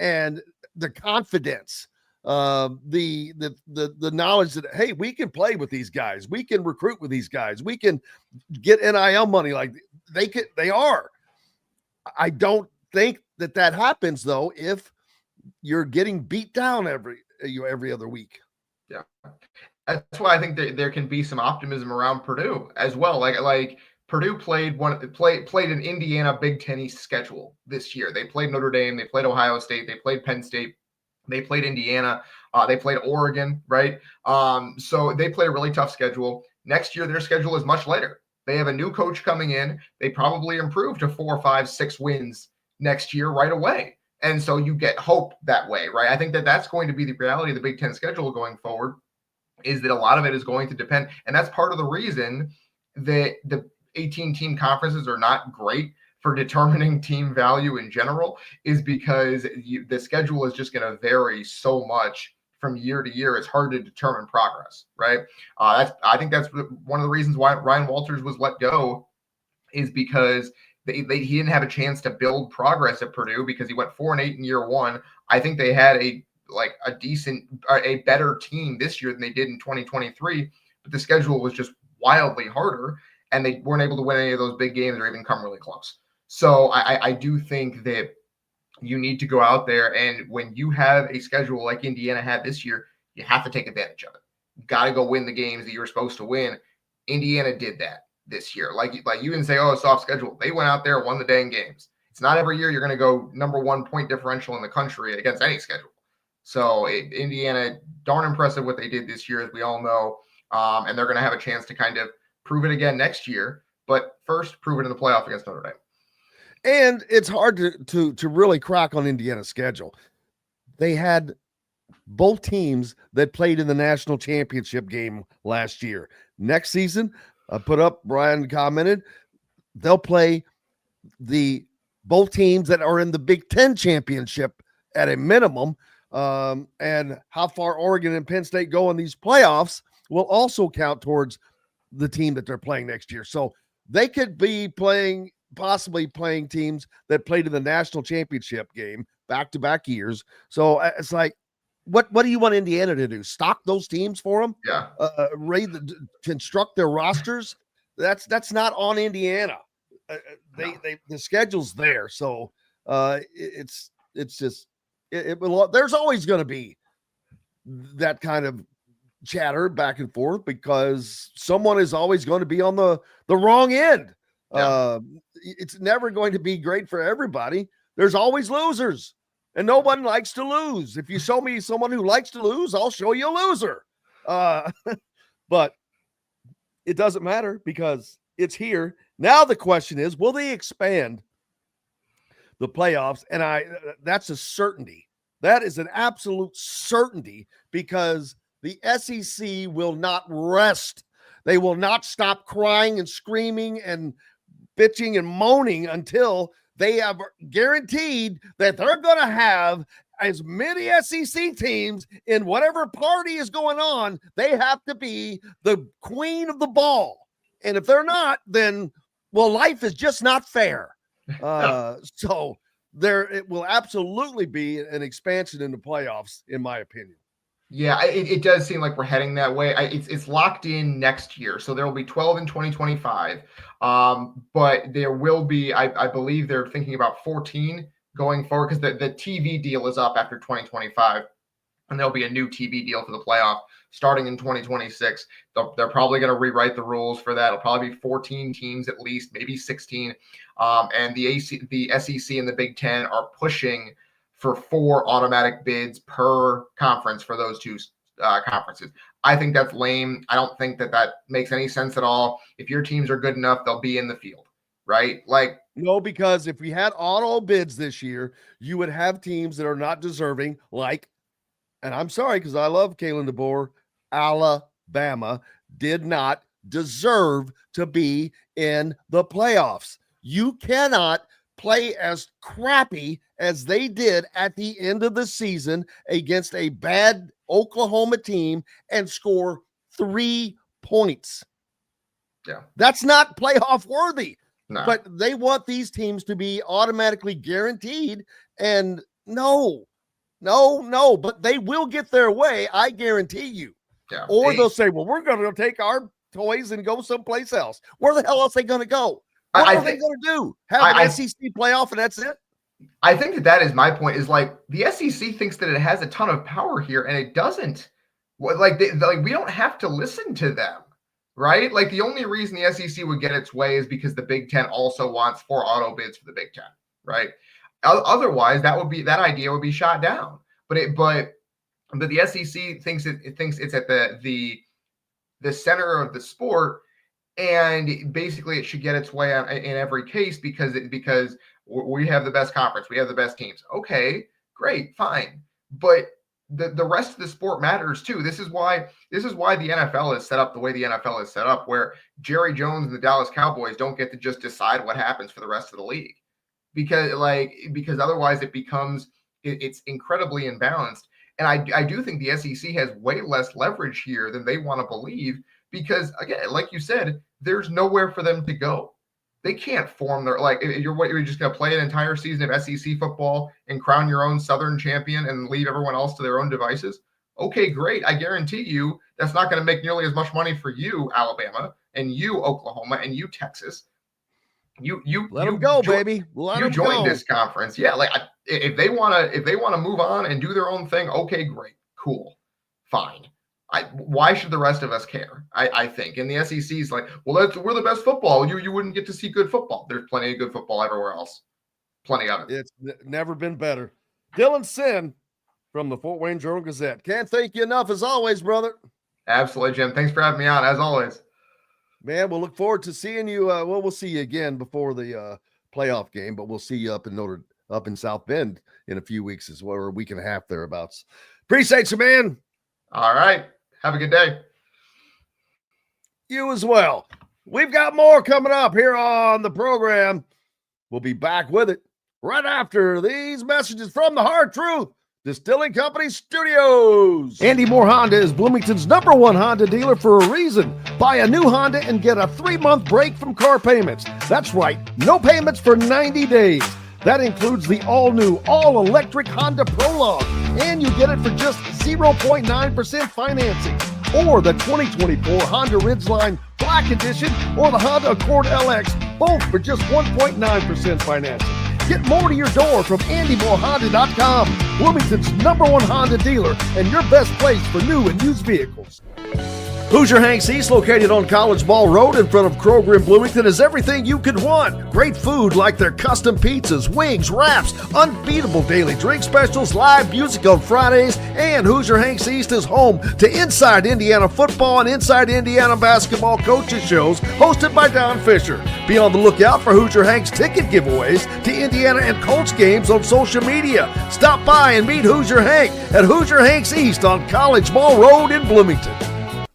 and the confidence, the knowledge that, hey, we can play with these guys. We can recruit with these guys. We can get NIL money like they are. I don't think that happens though if you're getting beat down every other week. Yeah, that's why I think there can be some optimism around Purdue as well. Like Purdue played an Indiana Big Ten East schedule this year. They played Notre Dame, they played Ohio State, they played Penn State, they played Indiana, they played Oregon, right? So they play a really tough schedule. Next year, their schedule is much lighter. They have a new coach coming in. They probably improve to 4, 5, 6 wins next year right away. And so you get hope that way, right? I think that's going to be the reality of the Big Ten schedule going forward, is that a lot of it is going to depend. And that's part of the reason that the 18-team conferences are not great for determining team value in general, is because the schedule is just going to vary so much from year to year. It's hard to determine progress, right? I think that's one of the reasons why Ryan Walters was let go, is because he didn't have a chance to build progress at Purdue because he went 4-8 in year one. I think they had a better team this year than they did in 2023, but the schedule was just wildly harder, and they weren't able to win any of those big games or even come really close. So I do think that you need to go out there, and when you have a schedule like Indiana had this year, you have to take advantage of it. You got to go win the games that you were supposed to win. Indiana did that this year. Like you can say, oh, a soft schedule. They went out there, won the dang games. It's not every year you're going to go number 1 point differential in the country against any schedule. So Indiana, darn impressive what they did this year, as we all know. And they're going to have a chance to kind of prove it again next year, but first prove it in the playoff against Notre Dame. And it's hard to really crack on Indiana's schedule. They had both teams that played in the national championship game last year. Next season, Brian commented, they'll play both teams that are in the Big Ten championship at a minimum. And how far Oregon and Penn State go in these playoffs will also count towards the team that they're playing next year. So they could be possibly playing teams that played in the national championship game back-to-back years. So it's like, what do you want Indiana to do? Stock those teams for them? Yeah. Construct their rosters? That's not on Indiana. The schedule's there. So it's just there's always going to be that kind of chatter back and forth because someone is always going to be on the wrong end. Yeah. It's never going to be great for everybody. There's always losers, and no one likes to lose. If you show me someone who likes to lose, I'll show you a loser. But it doesn't matter because it's here. Now the question is, will they expand the playoffs? And that's a certainty. That is an absolute certainty because the SEC will not rest. They will not stop crying and screaming and bitching and moaning until they have guaranteed that they're going to have as many SEC teams in whatever party is going on. They have to be the queen of the ball. And if they're not, then, well, life is just not fair. So it will absolutely be an expansion in the playoffs, in my opinion. Yeah, it does seem like we're heading that way. It's locked in next year, so there will be 12 in 2025. But there will be, I believe they're thinking about 14 going forward because the TV deal is up after 2025, and there'll be a new TV deal for the playoff starting in 2026. They're probably going to rewrite the rules for that. It'll probably be 14 teams at least, maybe 16. And the SEC and the Big Ten are pushing for 4 automatic bids per conference for those two conferences. I think that's lame. I don't think that makes any sense at all. If your teams are good enough, they'll be in the field, right? No, because if we had auto bids this year, you would have teams that are not deserving, and I'm sorry because I love Kalen DeBoer, Alabama did not deserve to be in the playoffs. You cannot play as crappy as they did at the end of the season against a bad Oklahoma team and score 3 points. Yeah. That's not playoff worthy. No. But they want these teams to be automatically guaranteed. And no, but they will get their way. I guarantee you. Yeah. Or they'll say, well, we're going to take our toys and go someplace else. Where the hell else are they going to go? What are they going to do? Have an SEC playoff and that's it? I think that is my point is the SEC thinks that it has a ton of power here and it doesn't. We don't have to listen to them, right? The only reason the SEC would get its way is because the Big Ten also wants 4 auto bids for the Big Ten, right? Otherwise, that idea would be shot down. But the SEC thinks it's at the center of the sport. And basically, it should get its way in every case because we have the best conference, we have the best teams. Okay, great, fine, but the rest of the sport matters too. This is why the NFL is set up the way the NFL is set up, where Jerry Jones and the Dallas Cowboys don't get to just decide what happens for the rest of the league, because otherwise it's incredibly imbalanced. And I do think the SEC has way less leverage here than they want to believe. Because again, like you said, there's nowhere for them to go. They can't form their you're just going to play an entire season of SEC football and crown your own Southern champion and leave everyone else to their own devices. Okay, great. I guarantee you that's not going to make nearly as much money for you, Alabama, and you, Oklahoma, and you, Texas. You let them go, baby. Let them join go. this conference. Yeah, if they want to move on and do their own thing, okay, great, cool, fine. Why should the rest of us care? I think. And the SEC is we're the best football. You wouldn't get to see good football. There's plenty of good football everywhere else. Plenty of it. It's never been better. Dylan Sinn from the Fort Wayne Journal-Gazette. Can't thank you enough as always, brother. Absolutely, Jim. Thanks for having me on as always. Man, we'll look forward to seeing you. We'll see you again before the playoff game, but we'll see you up in South Bend in a few weeks as well, or a week and a half thereabouts. Appreciate you, man. All right. Have a good day. You as well. We've got more coming up here on the program. We'll be back with it right after these messages from the Hard Truth Distilling Company Studios. Andy Moore Honda is Bloomington's #1 Honda dealer for a reason. Buy a new Honda and get a 3-month break from car payments. That's right, no payments for 90 days. That includes the all-new, all-electric Honda Prologue, and you get it for just 0.9% financing. Or the 2024 Honda Ridgeline Black Edition or the Honda Accord LX, both for just 1.9% financing. Get more to your door from AndyMooreHonda.com, Bloomington's #1 Honda dealer and your best place for new and used vehicles. Hoosier Hanks East, located on College Ball Road in front of Kroger in Bloomington, is everything you could want. Great food like their custom pizzas, wings, wraps, unbeatable daily drink specials, live music on Fridays, and Hoosier Hanks East is home to Inside Indiana Football and Inside Indiana Basketball coaches shows hosted by Don Fisher. Be on the lookout for Hoosier Hanks ticket giveaways to Indiana and Colts games on social media. Stop by and meet Hoosier Hank at Hoosier Hanks East on College Ball Road in Bloomington.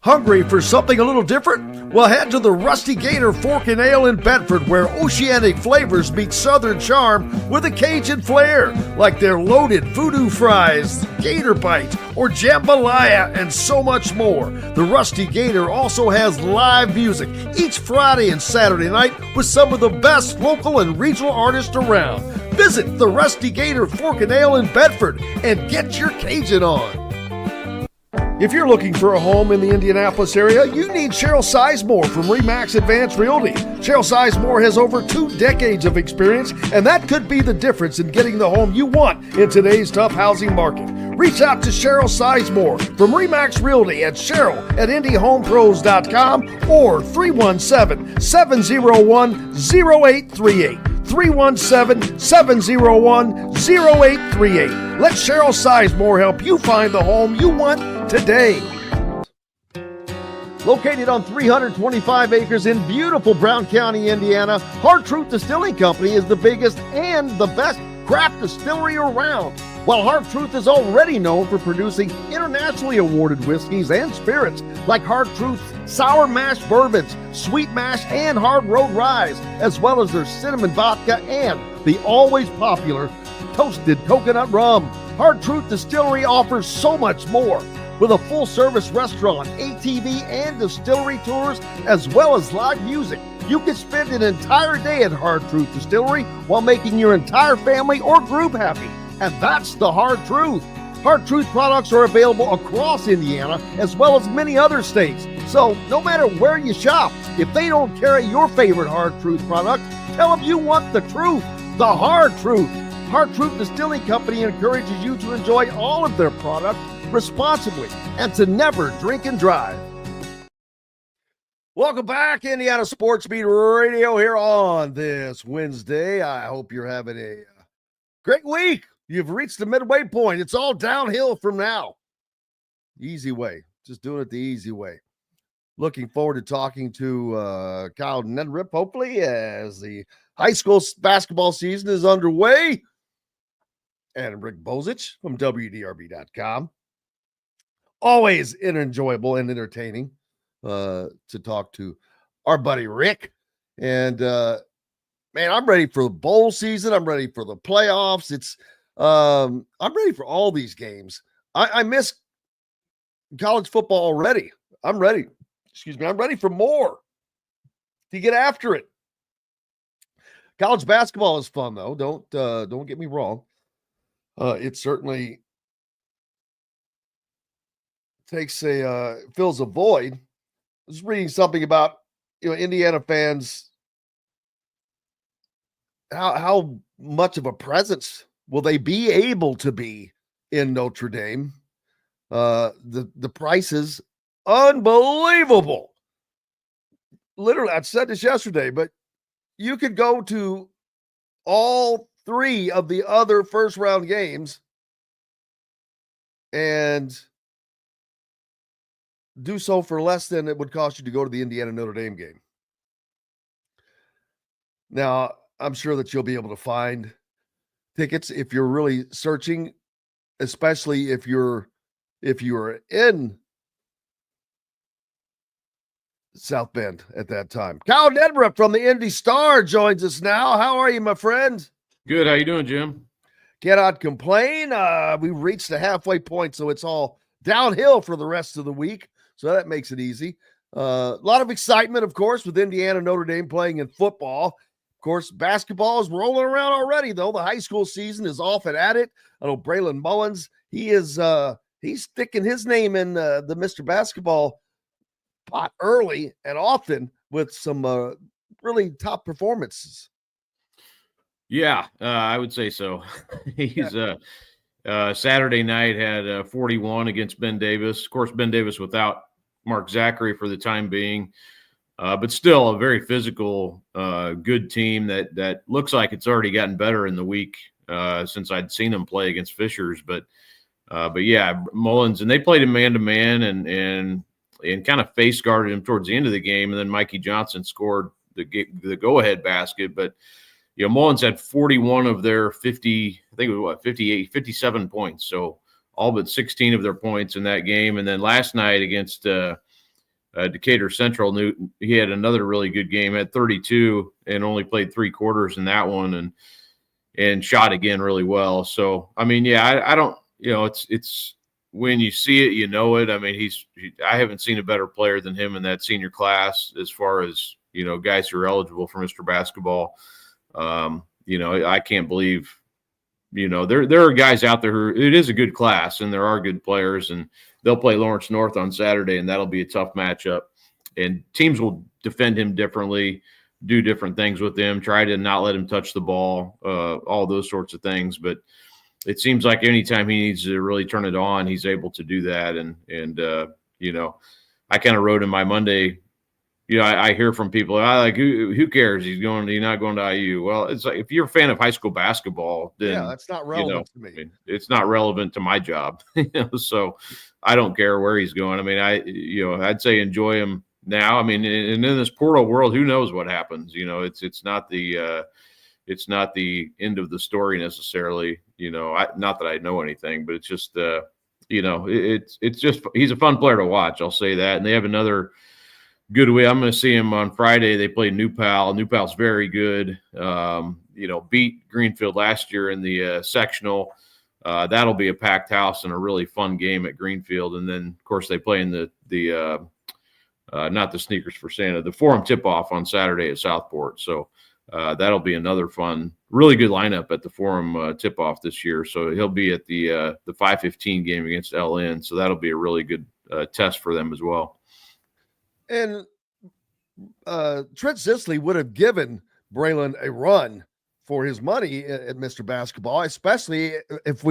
Hungry for something a little different? Well, head to the Rusty Gator Fork and Ale in Bedford, where oceanic flavors meet southern charm with a Cajun flair, like their loaded voodoo fries, gator bites, or jambalaya, and so much more. The Rusty Gator also has live music each Friday and Saturday night with some of the best local and regional artists around. Visit the Rusty Gator Fork and Ale in Bedford and get your Cajun on. If you're looking for a home in the Indianapolis area, you need Cheryl Sizemore from RE/MAX Advanced Realty. Cheryl Sizemore has over 2 decades of experience, and that could be the difference in getting the home you want in today's tough housing market. Reach out to Cheryl Sizemore from RE/MAX Realty at Cheryl@IndyHomePros.com or 317-701-0838. 317-701-0838. Let Cheryl Sizemore help you find the home you want today. Located on 325 acres in beautiful Brown County, Indiana, Hard Truth Distilling Company is the biggest and the best craft distillery around. While Hard Truth is already known for producing internationally awarded whiskeys and spirits like Hard Truth's sour mash bourbons, sweet mash, and hard road rye, as well as their cinnamon vodka and the always popular toasted coconut rum. Hard Truth Distillery offers so much more. With a full-service restaurant, ATV, and distillery tours, as well as live music, you can spend an entire day at Hard Truth Distillery while making your entire family or group happy. And that's the Hard Truth. Hard Truth products are available across Indiana as well as many other states. So no matter where you shop, if they don't carry your favorite Hard Truth product, tell them you want the truth, the Hard Truth. Hard Truth Distilling Company encourages you to enjoy all of their products responsibly and to never drink and drive. Welcome back, Indiana Sports Beat Radio, here on this Wednesday. I hope you're having a great week. You've reached the midway point. It's all downhill from now. Easy way. Just doing it the easy way. Looking forward to talking to Kyle Neddenriep, hopefully, as the high school basketball season is underway. And Rick Bozich from WDRB.com. Always enjoyable and entertaining to talk to our buddy Rick. And, man, I'm ready for the bowl season. I'm ready for the playoffs. I'm ready for all these games. I miss college football already. I'm ready. I'm ready for more to get after it. College basketball is fun, though. Don't get me wrong. It certainly fills a void. I was reading something about Indiana fans. How much of a presence will they be able to be in Notre Dame? The prices, unbelievable. Literally, I said this yesterday, but you could go to all 3 of the other first round games, and do so for less than it would cost you to go to the Indiana Notre Dame game. Now, I'm sure that you'll be able to find tickets if you're really searching, especially if you're in South Bend at that time. Kyle Neddenriep from the Indy Star joins us now. How are you, my friend? Good. How you doing, Jim? Cannot complain. We reached the halfway point, so it's all downhill for the rest of the week. So that makes it easy. A lot of excitement, of course, with Indiana Notre Dame playing in football. Of course, basketball is rolling around already, though. The high school season is off and at it. I know Braylon Mullins, he's sticking his name in the Mr. Basketball pot early and often with some really top performances. Yeah, I would say so. He's Saturday night had 41 against Ben Davis. Of course, Ben Davis without Mark Zachary for the time being, but still a very physical, good team that looks like it's already gotten better in the week since I'd seen them play against Fishers. But yeah, Mullins, and they played him man-to-man and kind of face guarded him towards the end of the game, and then Mikey Johnson scored the go-ahead basket. But Mullins had 41 of their 50, I think it was 57 points. So all but 16 of their points in that game. And then last night against Decatur Central, he had another really good game, had 32 and only played 3 quarters in that one and shot again really well. So, I mean, yeah, I don't, it's when you see it, you know it. I mean, I haven't seen a better player than him in that senior class as far as, guys who are eligible for Mr. Basketball. I can't believe, there are guys out there who it is a good class and there are good players, and they'll play Lawrence North on Saturday, and that'll be a tough matchup. And teams will defend him differently, do different things with him, try to not let him touch the ball, all those sorts of things. But it seems like anytime he needs to really turn it on, he's able to do that. And I kind of wrote in my Monday, I hear from people, who cares? He's not going to IU. Well, it's like, if you're a fan of high school basketball, then that's not relevant to me. I mean, it's not relevant to my job. So I don't care where he's going. I mean, I'd say enjoy him now. I mean, and in this portal world, who knows what happens? It's not the end of the story necessarily. Not that I know anything, but it's just it's just, he's a fun player to watch. I'll say that. And they have another good way. I'm going to see him on Friday. They play New Pal. New Pal's very good. Beat Greenfield last year in the sectional. That'll be a packed house and a really fun game at Greenfield. And then, of course, they play in the not the Sneakers for Santa, the Forum tip-off on Saturday at Southport. So that'll be another fun, really good lineup at the Forum tip-off this year. So he'll be at the 5:15 game against LN. So that'll be a really good test for them as well. And Trent Sisley would have given Braylon a run for his money at Mr. Basketball, especially if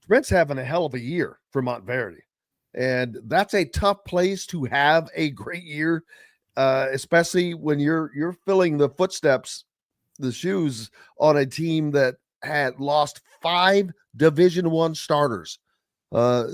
Trent's having a hell of a year for Montverde. And that's a tough place to have a great year, especially when you're filling the footsteps, the shoes on a team that had lost 5 Division I starters.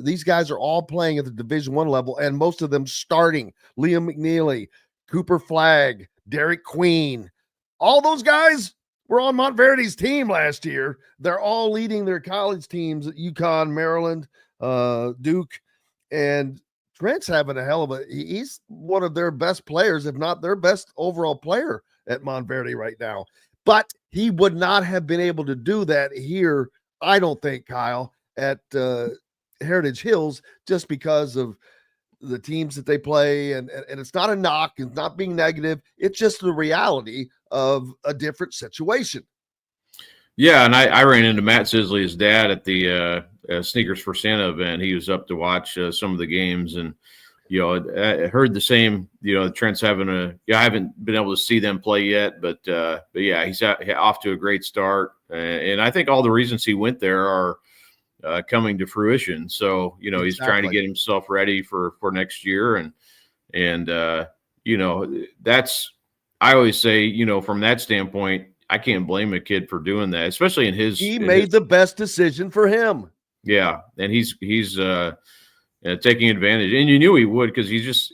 These guys are all playing at the Division I level, and most of them starting. Liam McNeely, Cooper Flagg, Derek Queen. All those guys were on Montverde's team last year. They're all leading their college teams at UConn, Maryland, Duke. And Trent's having a hell of he's one of their best players, if not their best overall player at Montverde right now. But he would not have been able to do that here, I don't think, Kyle, at Heritage Hills, just because of the teams that they play. And it's not a knock, it's not being negative. It's just the reality of a different situation. Yeah, and I ran into Matt Sisley, his dad, at the Sneakers for Santa event. He was up to watch some of the games, and I heard the same. Trent's having I haven't been able to see them play yet, but yeah, he's off to a great start, and I think all the reasons he went there are coming to fruition. So he's trying to get himself ready for next year, and that's, I always say, from that standpoint, I can't blame a kid for doing that, especially he made the best decision for him. Yeah. And he's taking advantage. And you knew he would, because he's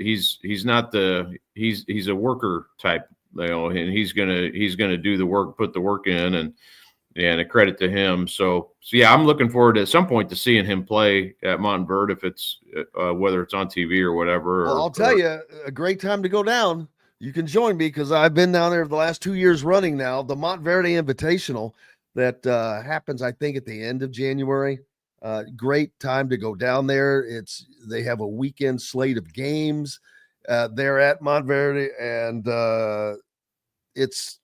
a worker type, and he's gonna do the work, put the work in, and a credit to him. So yeah, I'm looking forward at some point to seeing him play at Montverde, if it's whether it's on TV or whatever. Well, I'll tell you, a great time to go down. You can join me, because I've been down there the last 2 years running now. The Montverde Invitational that happens, I think, at the end of January. Great time to go down there. They have a weekend slate of games there at Montverde, and it's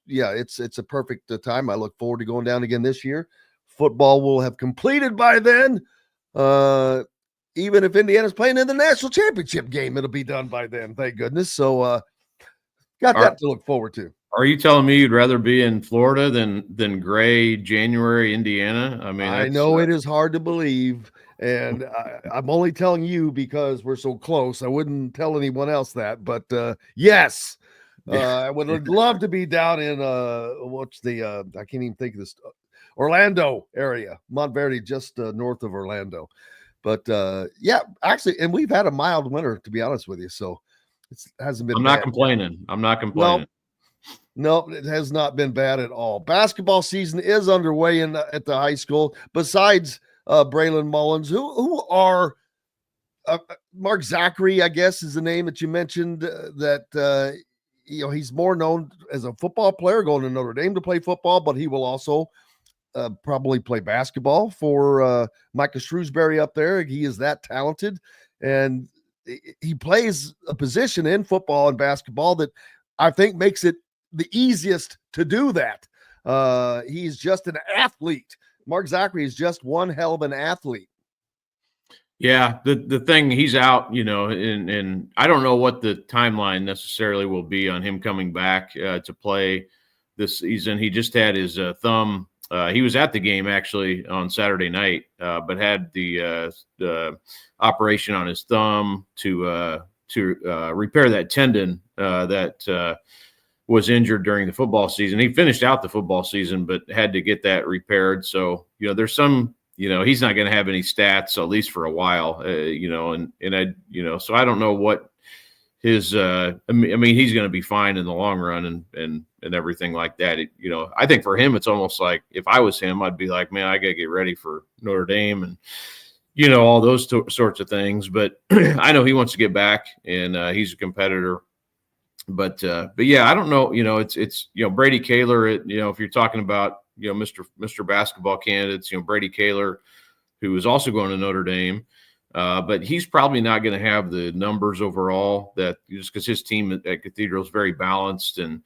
a perfect time. I look forward to going down again this year. Football will have completed by then. Even if Indiana's playing in the national championship game, it'll be done by then. Thank goodness. So got that to look forward to. Are you telling me you'd rather be in Florida than gray January Indiana? I mean, I know it is hard to believe, and I'm only telling you because we're so close. I wouldn't tell anyone else that, but yes. I would love to be down in what's the I can't even think of this, Orlando area, Montverde, just north of Orlando. But yeah, actually, and we've had a mild winter, to be honest with you, so it hasn't been. I'm not complaining. I'm not complaining. No, it has not been bad at all. Basketball season is underway at the high school. Besides Braylon Mullins, who are Mark Zachary, I guess, is the name that you mentioned. That he's more known as a football player going to Notre Dame to play football, but he will also probably play basketball for Micah Shrewsbury up there. He is that talented, and he plays a position in football and basketball that I think makes it the easiest to do that. He's just an athlete. Mark Zachary is just one hell of an athlete. Yeah, the thing, he's out, and I don't know what the timeline necessarily will be on him coming back to play this season. He just had his thumb. He was at the game actually on Saturday night, but had the operation on his thumb to repair that tendon that was injured during the football season. He finished out the football season, but had to get that repaired. So, there's some. He's not going to have any stats, at least for a while, and so I don't know what his, I mean, he's going to be fine in the long run and everything like that. I think for him, it's almost like if I was him, I'd be like, man, I got to get ready for Notre Dame and, all those sorts of things. But I know he wants to get back, and he's a competitor. But yeah, I don't know, it's Brady Kaler, if you're talking about, Mr. Basketball candidates, Brady Kaler, who is also going to Notre Dame, but he's probably not going to have the numbers overall that just because his team at Cathedral is very balanced, and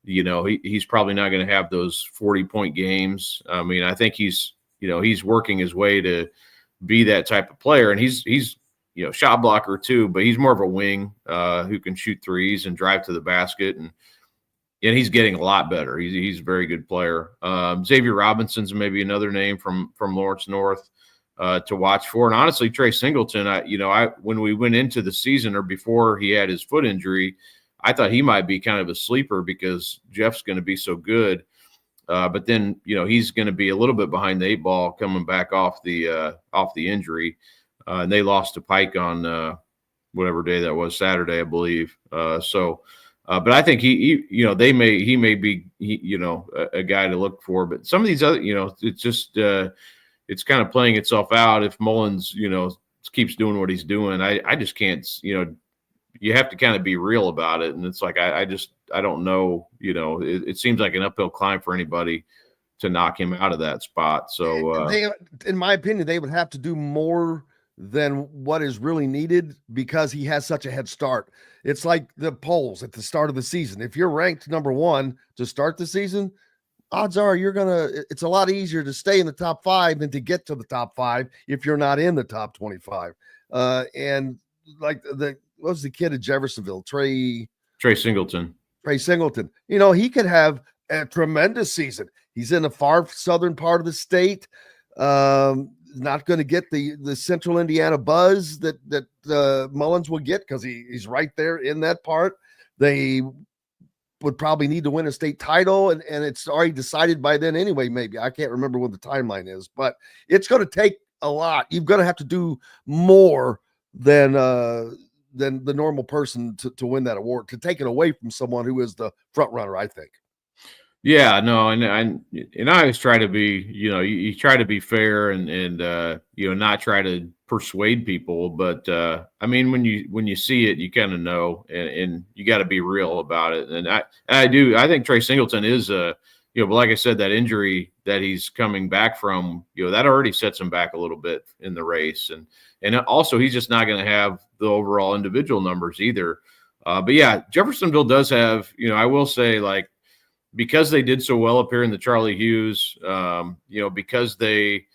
he's probably not going to have those 40-point games. I mean, I think he's working his way to be that type of player, and he's shot blocker too, but he's more of a wing who can shoot threes and drive to the basket, and he's getting a lot better. He's a very good player. Xavier Robinson's maybe another name from Lawrence North to watch for. And honestly, Trey Singleton, when we went into the season or before he had his foot injury, I thought he might be kind of a sleeper because Jeff's going to be so good. But then, he's going to be a little bit behind the 8 ball coming back off the injury. And they lost to Pike on whatever day that was, Saturday, I believe. But I think he may be a guy to look for. But some of these other, it's just it's kind of playing itself out. If Mullins, keeps doing what he's doing, I just can't. You have to kind of be real about it. And it's like I don't know. It seems like an uphill climb for anybody to knock him out of that spot. So in my opinion, they would have to do more than what is really needed because he has such a head start. It's like the polls at the start of the season. If you're ranked number 1 to start the season, odds are it's a lot easier to stay in the top 5 than to get to the top 5 if you're not in the top 25. And like what was the kid at Jeffersonville? Trey Singleton. He could have a tremendous season. He's in the far southern part of the state. Not going to get the Central Indiana buzz that Mullins will get because he's right there in that part. They would probably need to win a state title, and it's already decided by then anyway. Maybe I can't remember what the timeline is, but it's going to take a lot. You're going to have to do more than the normal person to win that award, to take it away from someone who is the front runner, I think. Yeah, no, and I always try to be, you try to be fair and not try to persuade people, but I mean, when you see it, you kind of know, and you got to be real about it. And I think Trey Singleton is but like I said, that injury that he's coming back from, that already sets him back a little bit in the race, and also he's just not going to have the overall individual numbers either. But yeah, Jeffersonville does have, I will say, like, because they did so well up here in the Charlie Hughes, because they,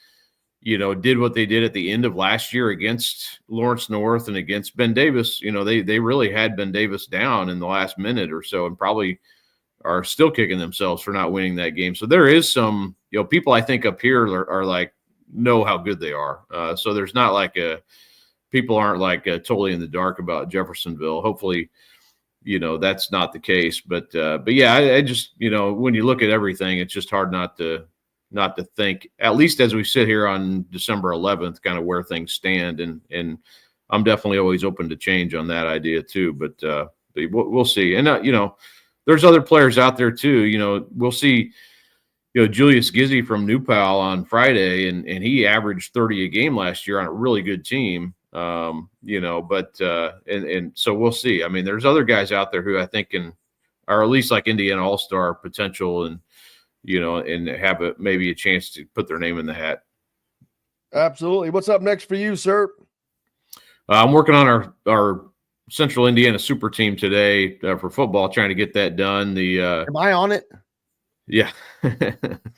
did what they did at the end of last year against Lawrence North and against Ben Davis, they really had Ben Davis down in the last minute or so, and probably are still kicking themselves for not winning that game. So there is some, people I think up here are like, know how good they are. So there's not like people aren't like totally in the dark about Jeffersonville. Hopefully, that's not the case, but yeah, I just, when you look at everything, it's just hard not to think, at least as we sit here on December 11th, kind of where things stand. And I'm definitely always open to change on that idea too, but we'll see. And, there's other players out there too, we'll see, Julius Gizzy from New Pal on Friday, and he averaged 30 a game last year on a really good team. But so we'll see. I mean, there's other guys out there who I think are at least like Indiana All-Star potential, and and have maybe a chance to put their name in the hat. Absolutely. What's up next for you, sir? I'm working on our Central Indiana super team today for football, trying to get that done. Am I on it? Yeah.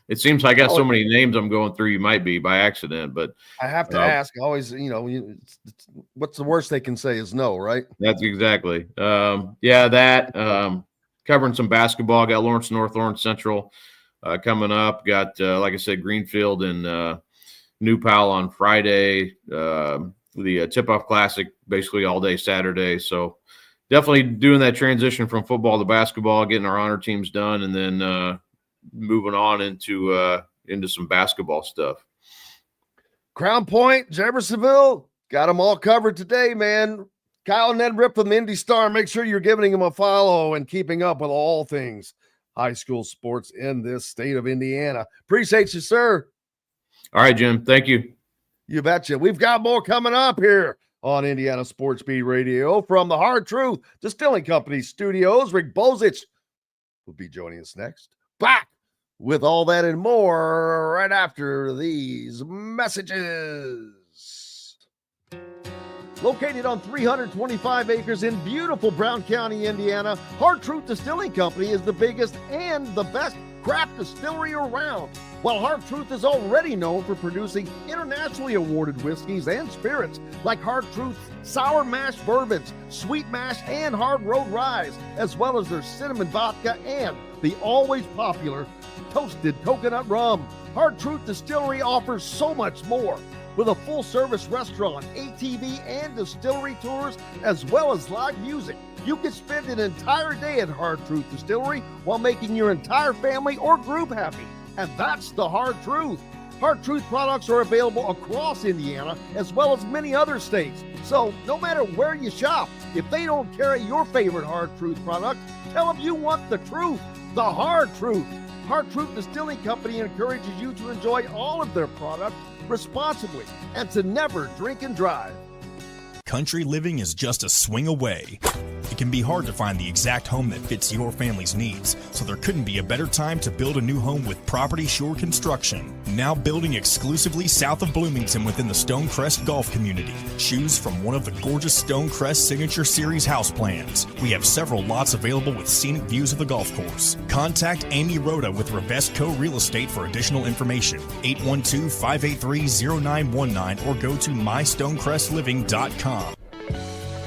It seems I got so many names I'm going through. You might be by accident, but I have to ask always, what's the worst they can say is no, right? That's exactly. Covering some basketball. Got Lawrence North, Lawrence Central coming up. Got, like I said, Greenfield and New Pal on Friday. The Tip-Off Classic basically all day Saturday. So definitely doing that transition from football to basketball, getting our honor teams done, and then moving on into some basketball stuff. Crown Point, Jeffersonville, got them all covered today, man. Kyle Neddenriep from the Indy Star. Make sure you're giving him a follow and keeping up with all things high school sports in this state of Indiana. Appreciate you, sir. All right, Jim. Thank you. You betcha. We've got more coming up here on Indiana Sports Beat Radio from the Hard Truth Distilling Company studios. Rick Bozich will be joining us next. Back with all that and more right after these messages. Located on 325 acres in beautiful Brown County, Indiana, Hard Truth Distilling Company is the biggest and the best craft distillery around. While Hard Truth is already known for producing internationally awarded whiskeys and spirits like Hard Truth's sour mash bourbons, sweet mash, and hard road ryes, as well as their cinnamon vodka and the always popular toasted coconut rum. Hard Truth Distillery offers so much more. With a full-service restaurant, ATV, and distillery tours, as well as live music, you can spend an entire day at Hard Truth Distillery while making your entire family or group happy. And that's the Hard Truth. Hard Truth products are available across Indiana, as well as many other states. So no matter where you shop, if they don't carry your favorite Hard Truth product, tell them you want the truth, the Hard Truth. Hard Truth Distilling Company encourages you to enjoy all of their products responsibly and to never drink and drive. Country living is just a swing away. It can be hard to find the exact home that fits your family's needs, so there couldn't be a better time to build a new home with Property Shore Construction. Now building exclusively south of Bloomington within the Stonecrest Golf Community. Choose from one of the gorgeous Stonecrest Signature Series house plans. We have several lots available with scenic views of the golf course. Contact Amy Rhoda with Revesco Real Estate for additional information. 812-583-0919 or go to mystonecrestliving.com.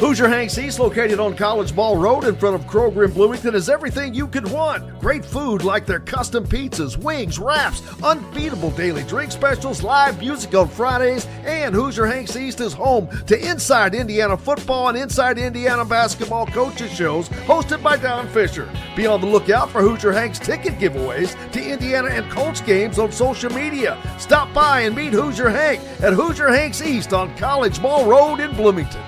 Hoosier Hanks East, located on College Ball Road in front of Kroger in Bloomington, is everything you could want. Great food like their custom pizzas, wings, wraps, unbeatable daily drink specials, live music on Fridays, and Hoosier Hanks East is home to Inside Indiana Football and Inside Indiana Basketball coaches shows hosted by Don Fisher. Be on the lookout for Hoosier Hanks ticket giveaways to Indiana and Colts games on social media. Stop by and meet Hoosier Hank at Hoosier Hanks East on College Ball Road in Bloomington.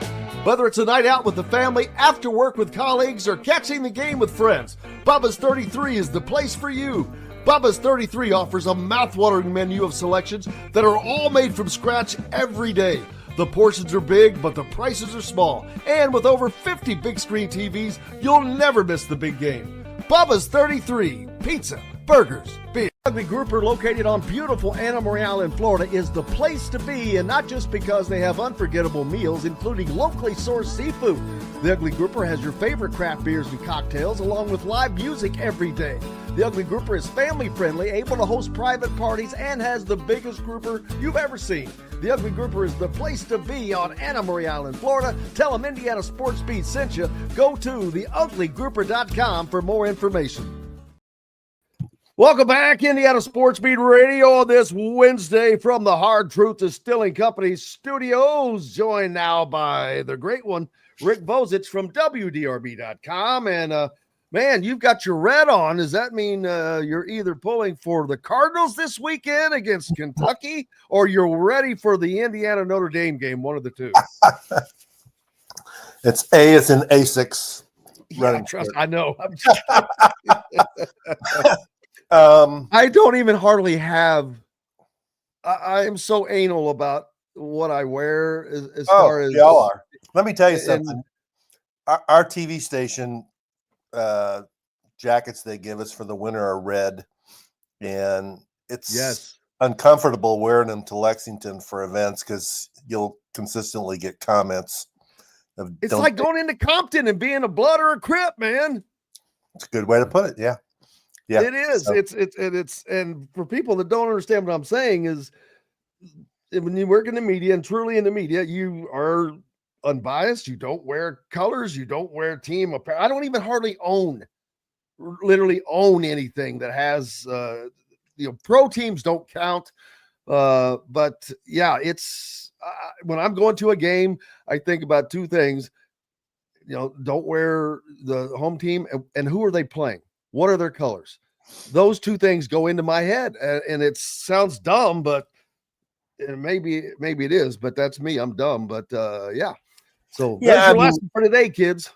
Whether it's a night out with the family, after work with colleagues, or catching the game with friends, Bubba's 33 is the place for you. Bubba's 33 offers a mouthwatering menu of selections that are all made from scratch every day. The portions are big, but the prices are small. And with over 50 big screen TVs, you'll never miss the big game. Bubba's 33, pizza, burgers, beer. Ugly Grouper, located on beautiful Anna Marie in Florida, is the place to be, and not just because they have unforgettable meals, including locally sourced seafood. The Ugly Grouper has your favorite craft beers and cocktails, along with live music every day. The Ugly Grouper is family-friendly, able to host private parties, and has the biggest grouper you've ever seen. The Ugly Grouper is the place to be on Anna Marie Island, Florida. Tell them Indiana Sports Beat sent you. Go to theuglygrouper.com for more information. Welcome back, Indiana Sports Beat Radio, on this Wednesday from the Hard Truth Distilling Company studios, joined now by the great one, Rick Bozich from WDRB.com. And, man, you've got your red on. Does that mean you're either pulling for the Cardinals this weekend against Kentucky, or you're ready for the Indiana-Notre Dame game, one of the two? It's A is in ASICs. Yeah, I know. I don't even hardly have. I am so anal about what I wear as far as y'all are. Let me tell you something. Our TV station jackets they give us for the winter are red, and it's uncomfortable wearing them to Lexington for events because you'll consistently get comments. It's like going into Compton and being a Blood or a Crip, man. It's a good way to put it. Yeah. Yeah, it is. So. And for people that don't understand what I'm saying is, when you work in the media and truly in the media, you are unbiased. You don't wear colors. You don't wear team apparel. I don't even hardly literally own anything that has, pro teams don't count. But yeah, it's when I'm going to a game, I think about two things. Don't wear the home team, and who are they playing? What are their colors? Those two things go into my head, and it sounds dumb, but maybe it is. But that's me. I'm dumb. But yeah. So that's your lesson for today, kids.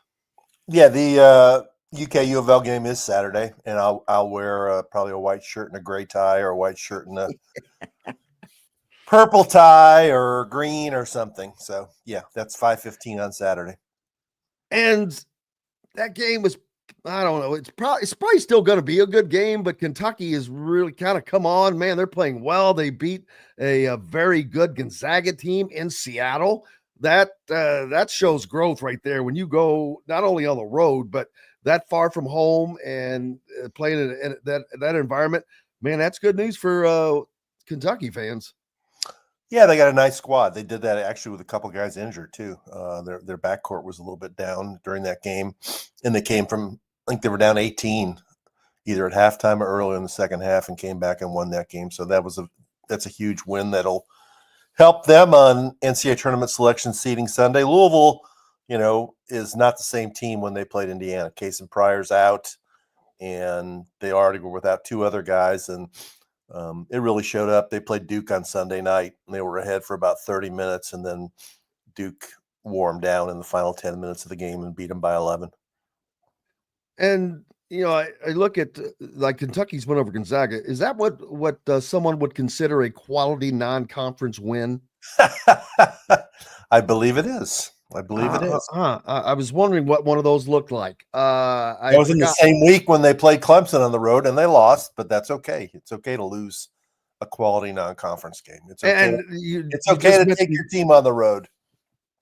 Yeah, the UK U of L game is Saturday, and I'll wear probably a white shirt and a gray tie, or a white shirt and a purple tie, or green or something. So yeah, that's 5:15 on Saturday. And that game was, I don't know. It's probably still going to be a good game, but Kentucky is really kind of come on, man. They're playing well. They beat a very good Gonzaga team in Seattle. That shows growth right there. When you go not only on the road, but that far from home and playing in that environment, man, that's good news for Kentucky fans. Yeah, they got a nice squad. They did that actually with a couple guys injured too. Their backcourt was a little bit down during that game, and they came from, I think they were down 18 either at halftime or early in the second half, and came back and won that game. So that's a huge win that'll help them on NCAA tournament selection seeding Sunday. Louisville, is not the same team when they played Indiana. Case and Pryor's out, and they already were without two other guys, and it really showed up. They played Duke on Sunday night, and they were ahead for about 30 minutes, and then Duke wore them down in the final 10 minutes of the game and beat them by 11. And, I look at like Kentucky's win over Gonzaga. Is that what someone would consider a quality non-conference win? I believe it is. I was wondering what one of those looked like. It was in the same week when they played Clemson on the road, and they lost, but that's okay. It's okay to lose a quality non-conference game. It's okay. It's okay to take your team on the road.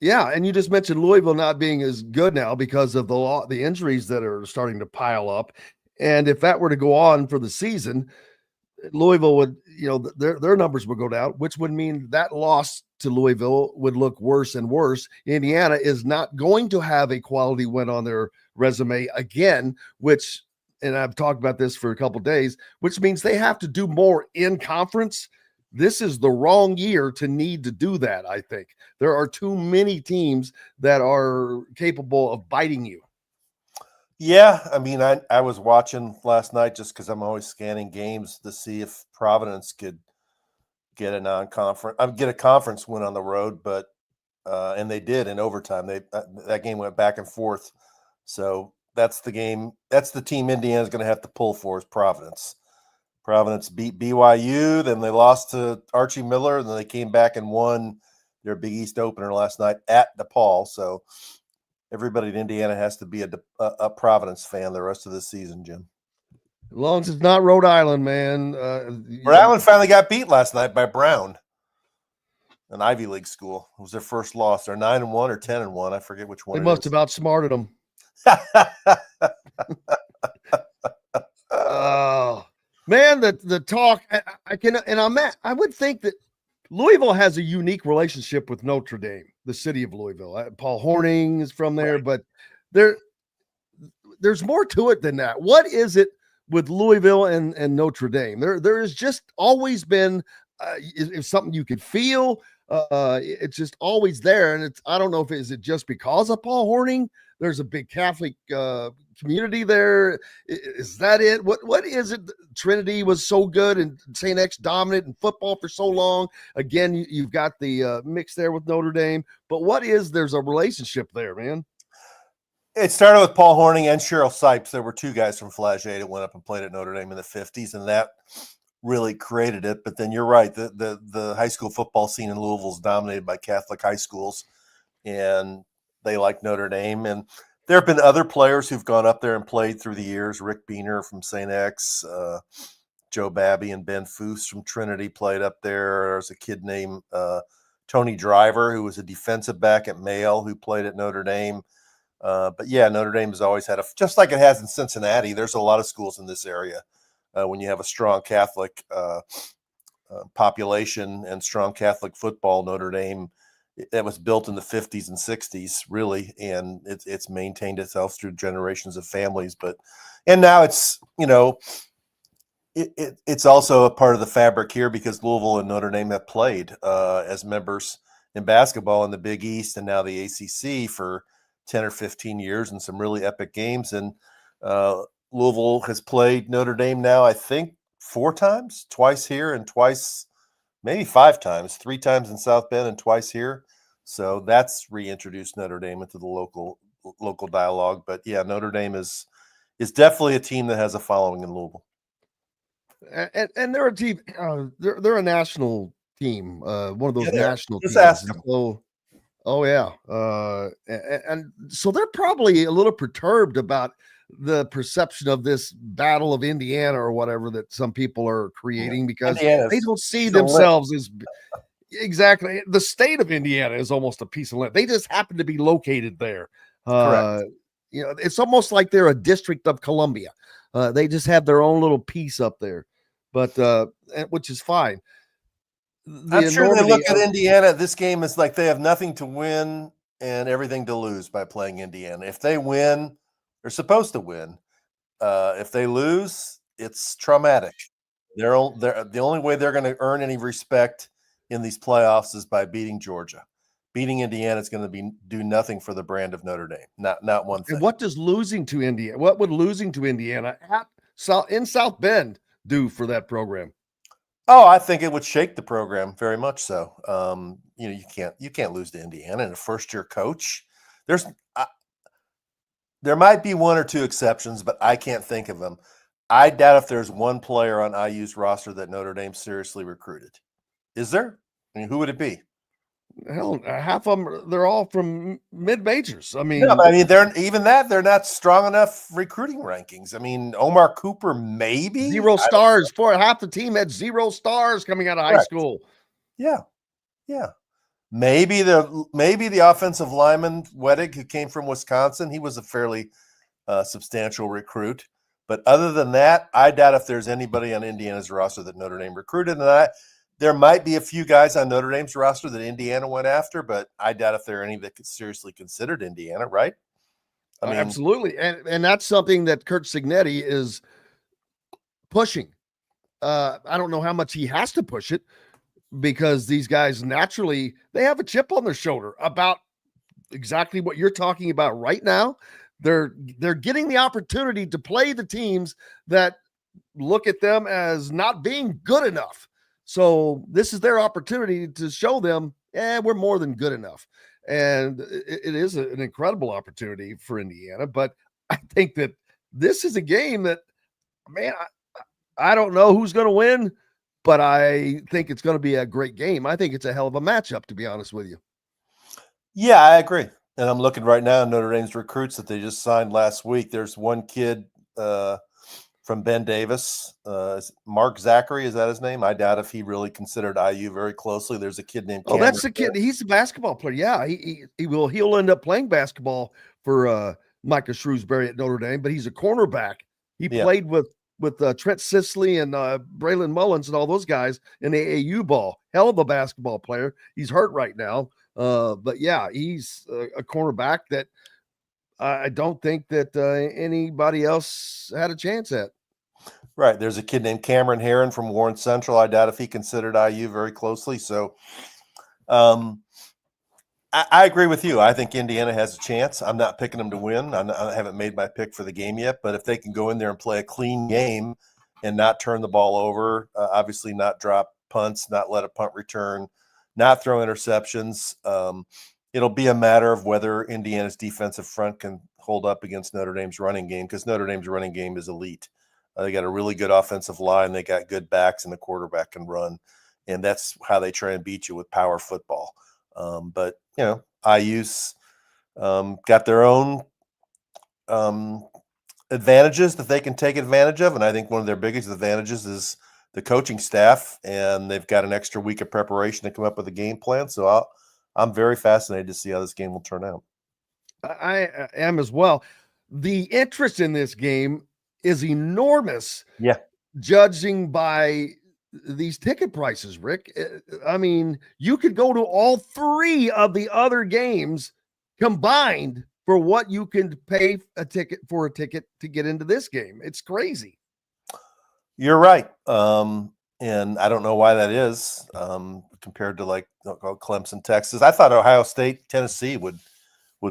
Yeah, and you just mentioned Louisville not being as good now because of the injuries that are starting to pile up. And if that were to go on for the season, Louisville would, their numbers would go down, which would mean that loss to Louisville would look worse and worse. Indiana is not going to have a quality win on their resume again, which, and I've talked about this for a couple of days, which means they have to do more in conference. This is the wrong year to need to do that. I think there are too many teams that are capable of biting you. Yeah, I mean, I was watching last night just because I'm always scanning games to see if Providence could get a non-conference, get a conference win on the road, but and they did in overtime. That game went back and forth, so that's the game. That's the team Indiana's going to have to pull for is Providence. Providence beat BYU, then they lost to Archie Miller, and then they came back and won their Big East opener last night at DePaul. So everybody in Indiana has to be a Providence fan the rest of the season, Jim. As long as it's not Rhode Island, man. Rhode Island finally got beat last night by Brown, an Ivy League school. It was their first loss. They're 9-1 or 10-1. I forget which one. They must have outsmarted them. Oh, man, the talk. I would think that Louisville has a unique relationship with Notre Dame, the city of Louisville. Paul Horning is from there, right. But there's more to it than that. What is it with Louisville and Notre Dame? There has just always been it's something you could feel. It's just always there, and I don't know if is it just because of Paul Horning. There's a big Catholic community there. Is that it? What is it? Trinity was so good and St. X dominant in football for so long. Again, you've got the mix there with Notre Dame. But there's a relationship there, man. It started with Paul Horning and Cheryl Sipes. There were two guys from Flagey that went up and played at Notre Dame in the 50s, and that really created it. But then you're right. The high school football scene in Louisville is dominated by Catholic high schools, and they like Notre Dame. And there have been other players who've gone up there and played through the years. Rick Beener from St. X, Joe Babby and Ben Foose from Trinity played up there. There's a kid named Tony Driver, who was a defensive back at Male, who played at Notre Dame. But yeah, Notre Dame has always had just like it has in Cincinnati. There's a lot of schools in this area. When you have a strong Catholic population and strong Catholic football, Notre Dame, that was built in the 50s and 60s, really, and it's maintained itself through generations of families. And now it's, it's also a part of the fabric here because Louisville and Notre Dame have played as members in basketball in the Big East and now the ACC for 10 or 15 years in some really epic games. And Louisville has played Notre Dame now, I think, 4 times, twice here and twice, maybe 5 times, 3 times in South Bend and twice here. So that's reintroduced Notre Dame into the local dialogue. But yeah, Notre Dame is definitely a team that has a following in Louisville. And they're a team. They're a national team. One of those national teams. Ask them. So, oh yeah, and so they're probably a little perturbed about the perception of this Battle of Indiana or whatever that some people are creating because they don't see themselves as exactly. The state of Indiana is almost a piece of land. They just happen to be located there. Correct. It's almost like they're a district of Columbia. They just have their own little piece up there, but which is fine. I'm sure they look at Indiana. This game is like they have nothing to win and everything to lose by playing Indiana. If they win, they're supposed to win. If they lose, it's traumatic. They're the only way they're going to earn any respect in these playoffs is by beating Georgia. Beating Indiana is going to do nothing for the brand of Notre Dame. Not one thing. And what does losing to Indiana? What would losing to Indiana in South Bend do for that program? Oh, I think it would shake the program very much so. You can't lose to Indiana and a first-year coach. There might be 1 or 2 exceptions, but I can't think of them. I doubt if there's one player on IU's roster that Notre Dame seriously recruited. Is there? I mean, who would it be? Hell, half of them, they're all from mid-majors. I mean, they're not strong enough recruiting rankings. I mean, Omar Cooper, maybe 0 stars for half the team had 0 stars coming out of high school. Yeah. Maybe the offensive lineman Wedig, who came from Wisconsin, he was a fairly substantial recruit. But other than that, I doubt if there's anybody on Indiana's roster that Notre Dame recruited. And There might be a few guys on Notre Dame's roster that Indiana went after, but I doubt if there are any that could seriously considered Indiana, right? I mean, absolutely. And that's something that Kurt Signetti is pushing. I don't know how much he has to push it, because these guys naturally, they have a chip on their shoulder about exactly what you're talking about right now. They're getting the opportunity to play the teams that look at them as not being good enough. So this is their opportunity to show them, we're more than good enough. And it is an incredible opportunity for Indiana. But I think that this is a game that, man, I don't know who's going to win, but I think it's going to be a great game. I think it's a hell of a matchup, to be honest with you. Yeah, I agree. And I'm looking right now at Notre Dame's recruits that they just signed last week. There's one kid from Ben Davis, Mark Zachary, is that his name? I doubt if he really considered IU very closely. There's a kid named Cameron. That's the kid. He's a basketball player. Yeah, he'll end up playing basketball for Micah Shrewsbury at Notre Dame, but he's a cornerback. He played with Trent Sisley and Braylon Mullins and all those guys in the AAU ball. Hell of a basketball player. He's hurt right now. But yeah, he's a cornerback that I don't think that anybody else had a chance at. Right. There's a kid named Cameron Herron from Warren Central. I doubt if he considered IU very closely. So I agree with you. I think Indiana has a chance. I'm not picking them to win. I haven't made my pick for the game yet. But if they can go in there and play a clean game and not turn the ball over, obviously not drop punts, not let a punt return, not throw interceptions, it'll be a matter of whether Indiana's defensive front can hold up against Notre Dame's running game, because Notre Dame's running game is elite. They got a really good offensive line. They got good backs, and the quarterback can run. And that's how they try and beat you, with power football. But, IU's got their own advantages that they can take advantage of. And I think one of their biggest advantages is the coaching staff, and they've got an extra week of preparation to come up with a game plan. So I'm very fascinated to see how this game will turn out. I am as well. The interest in this game is enormous. Yeah. Judging by these ticket prices, Rick. I mean, you could go to all three of the other games combined for what you can pay a ticket to get into this game. It's crazy. You're right. And I don't know why that is compared to like Clemson, Texas. I thought Ohio State, Tennessee would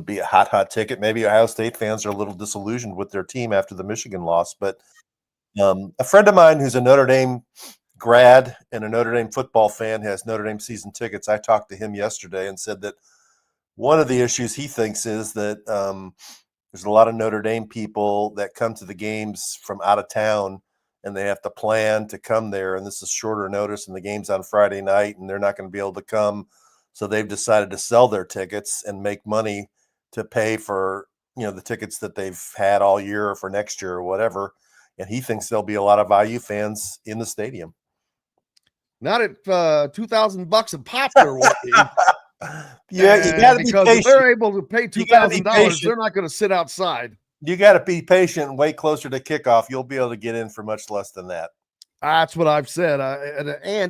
be a hot ticket. Maybe Ohio State fans are a little disillusioned with their team after the Michigan loss. But a friend of mine who's a Notre Dame grad and a Notre Dame football fan has Notre Dame season tickets. I talked to him yesterday and said that one of the issues he thinks is that there's a lot of Notre Dame people that come to the games from out of town, and they have to plan to come there, and this is shorter notice, and the game's on Friday night, and they're not going to be able to come. So they've decided to sell their tickets and make money to pay for, the tickets that they've had all year or for next year or whatever. And he thinks there'll be a lot of IU fans in the stadium. Not at $2,000 a pop, there won't be. Yeah, you got to be patient. If they're able to pay $2,000, they're not going to sit outside. You got to be patient and wait closer to kickoff. You'll be able to get in for much less than that. That's what I've said.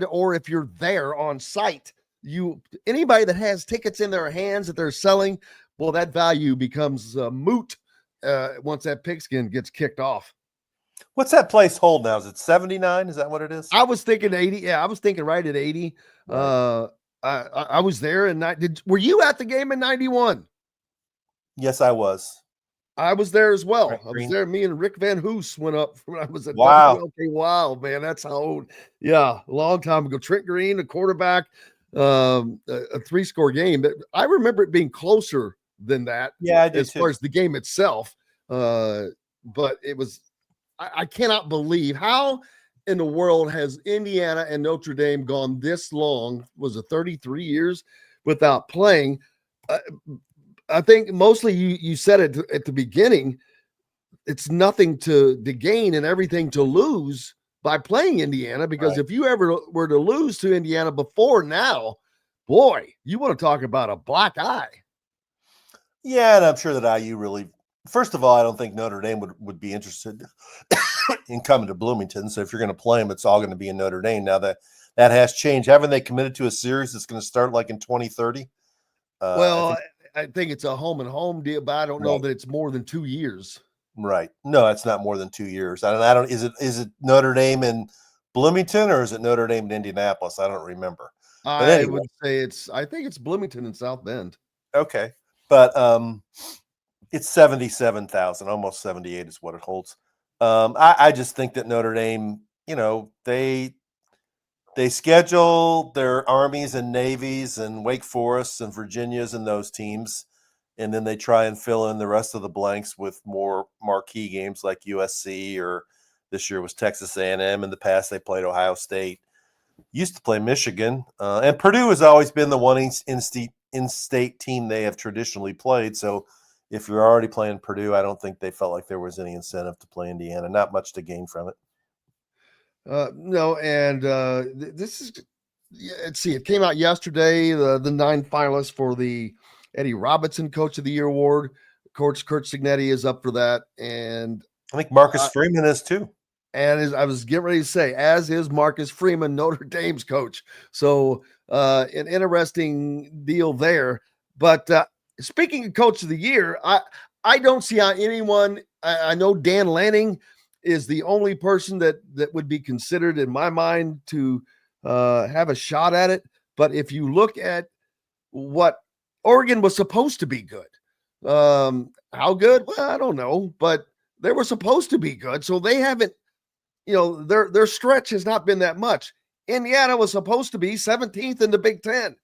Or if you're there on site, anybody that has tickets in their hands that they're selling, well, that value becomes moot once that pigskin gets kicked off. What's that place hold now? Is it 79? Is that what it is? I was thinking 80. Yeah, I was thinking right at 80. Right. I was there, and were you at the game in 91? Yes, I was. I was there as well. Right, I was there. Me and Rick Van Hoos went up when I was at wow. Okay, wow, man, that's how old. Yeah, a long time ago. Trent Green, a quarterback, a 3-score game. But I remember it being closer than that. Yeah, I did as far as the game itself. But it was. I cannot believe how in the world has Indiana and Notre Dame gone this long? Was it 33 years without playing? I think mostly you said it at the beginning. It's nothing to gain and everything to lose by playing Indiana, because right. If you ever were to lose to Indiana before now, boy, you want to talk about a black eye. Yeah, and I'm sure that IU really first of all, I don't think Notre Dame would be interested in coming to Bloomington. So if you're going to play them, it's all going to be in Notre Dame. Now that has changed. Haven't they committed to a series that's going to start like in 2030? Well, I think it's a home and home deal, but I don't know Right. that it's more than 2 years. Right. No, it's not more than 2 years. I don't. Is it Notre Dame in Bloomington or is it Notre Dame in Indianapolis? I don't remember. But I anyway, would say I think it's Bloomington and South Bend. okay. But it's 77,000, almost 78 is what it holds. I just think that Notre Dame, they schedule their Armies and Navies and Wake Forests and Virginias and those teams, and then they try and fill in the rest of the blanks with more marquee games like USC, or this year was Texas A&M. In the past, they played Ohio State. Used to play Michigan, and Purdue has always been the one in-state team they have traditionally played. So if you're already playing Purdue, I don't think they felt like there was any incentive to play Indiana. Not much to gain from it. No, and this is, let's see, it came out yesterday, the 9 finalists for the Eddie Robinson Coach of the Year Award. Coach Kurt Cignetti is up for that. And I think Marcus Freeman is too. And as I was getting ready to say, as is Marcus Freeman, Notre Dame's coach. So an interesting deal there. But speaking of Coach of the Year, I don't see how anyone, I know Dan Lanning is the only person that would be considered in my mind to have a shot at it. But if you look at what Oregon was supposed to be good, how good? Well, I don't know, but they were supposed to be good. So they haven't, their stretch has not been that much. Indiana was supposed to be 17th in the Big Ten,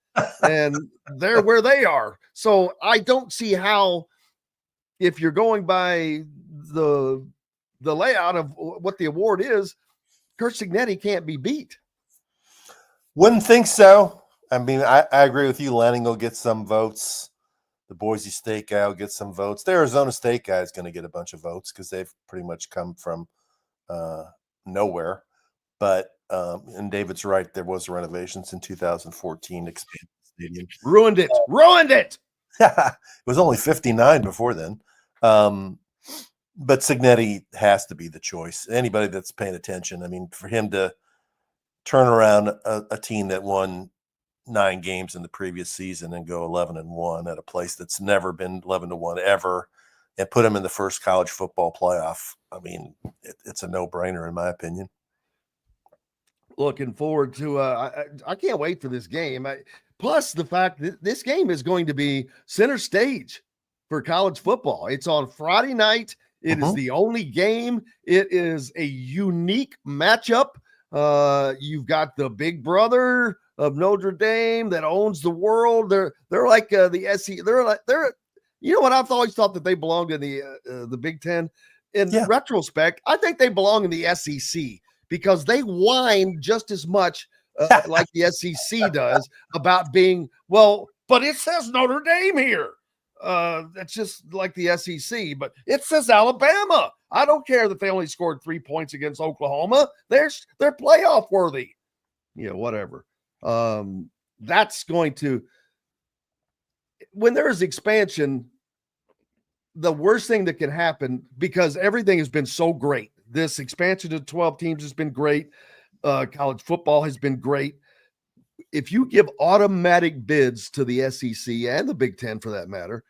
and they're where they are. So I don't see how, if you're going by the layout of what the award is, Kurt Cignetti can't be beat. Wouldn't think so. I mean, I agree with you. Lanning will get some votes. The Boise State guy will get some votes. The Arizona State guy is going to get a bunch of votes because they've pretty much come from nowhere. But and David's right, there was renovations in 2014, expanded the stadium. Ruined it. It was only 59 before then. But Cignetti has to be the choice. Anybody that's paying attention, I mean, for him to turn around a team that won 9 games in the previous season and go 11-1 at a place that's never been 11-1 ever, and put him in the first college football playoff, I mean, it's a no-brainer in my opinion. Looking forward to I can't wait for this game. Plus the fact that this game is going to be center stage for college football. It's on Friday night. It is the only game. It is a unique matchup. You've got the big brother of Notre Dame that owns the world. They're like the SEC. They're you know what, I've always thought that they belonged in the Big Ten. In retrospect, I think they belong in the SEC because they whine just as much like the SEC does about being, well, but it says Notre Dame here. That's just like the SEC, but it says Alabama. I don't care that they only scored 3 points against Oklahoma. They're playoff worthy. Whatever. That's going to, when there is expansion, the worst thing that can happen, because everything has been so great. This expansion to 12 teams has been great. College football has been great. If you give automatic bids to the SEC and the Big Ten for that matter,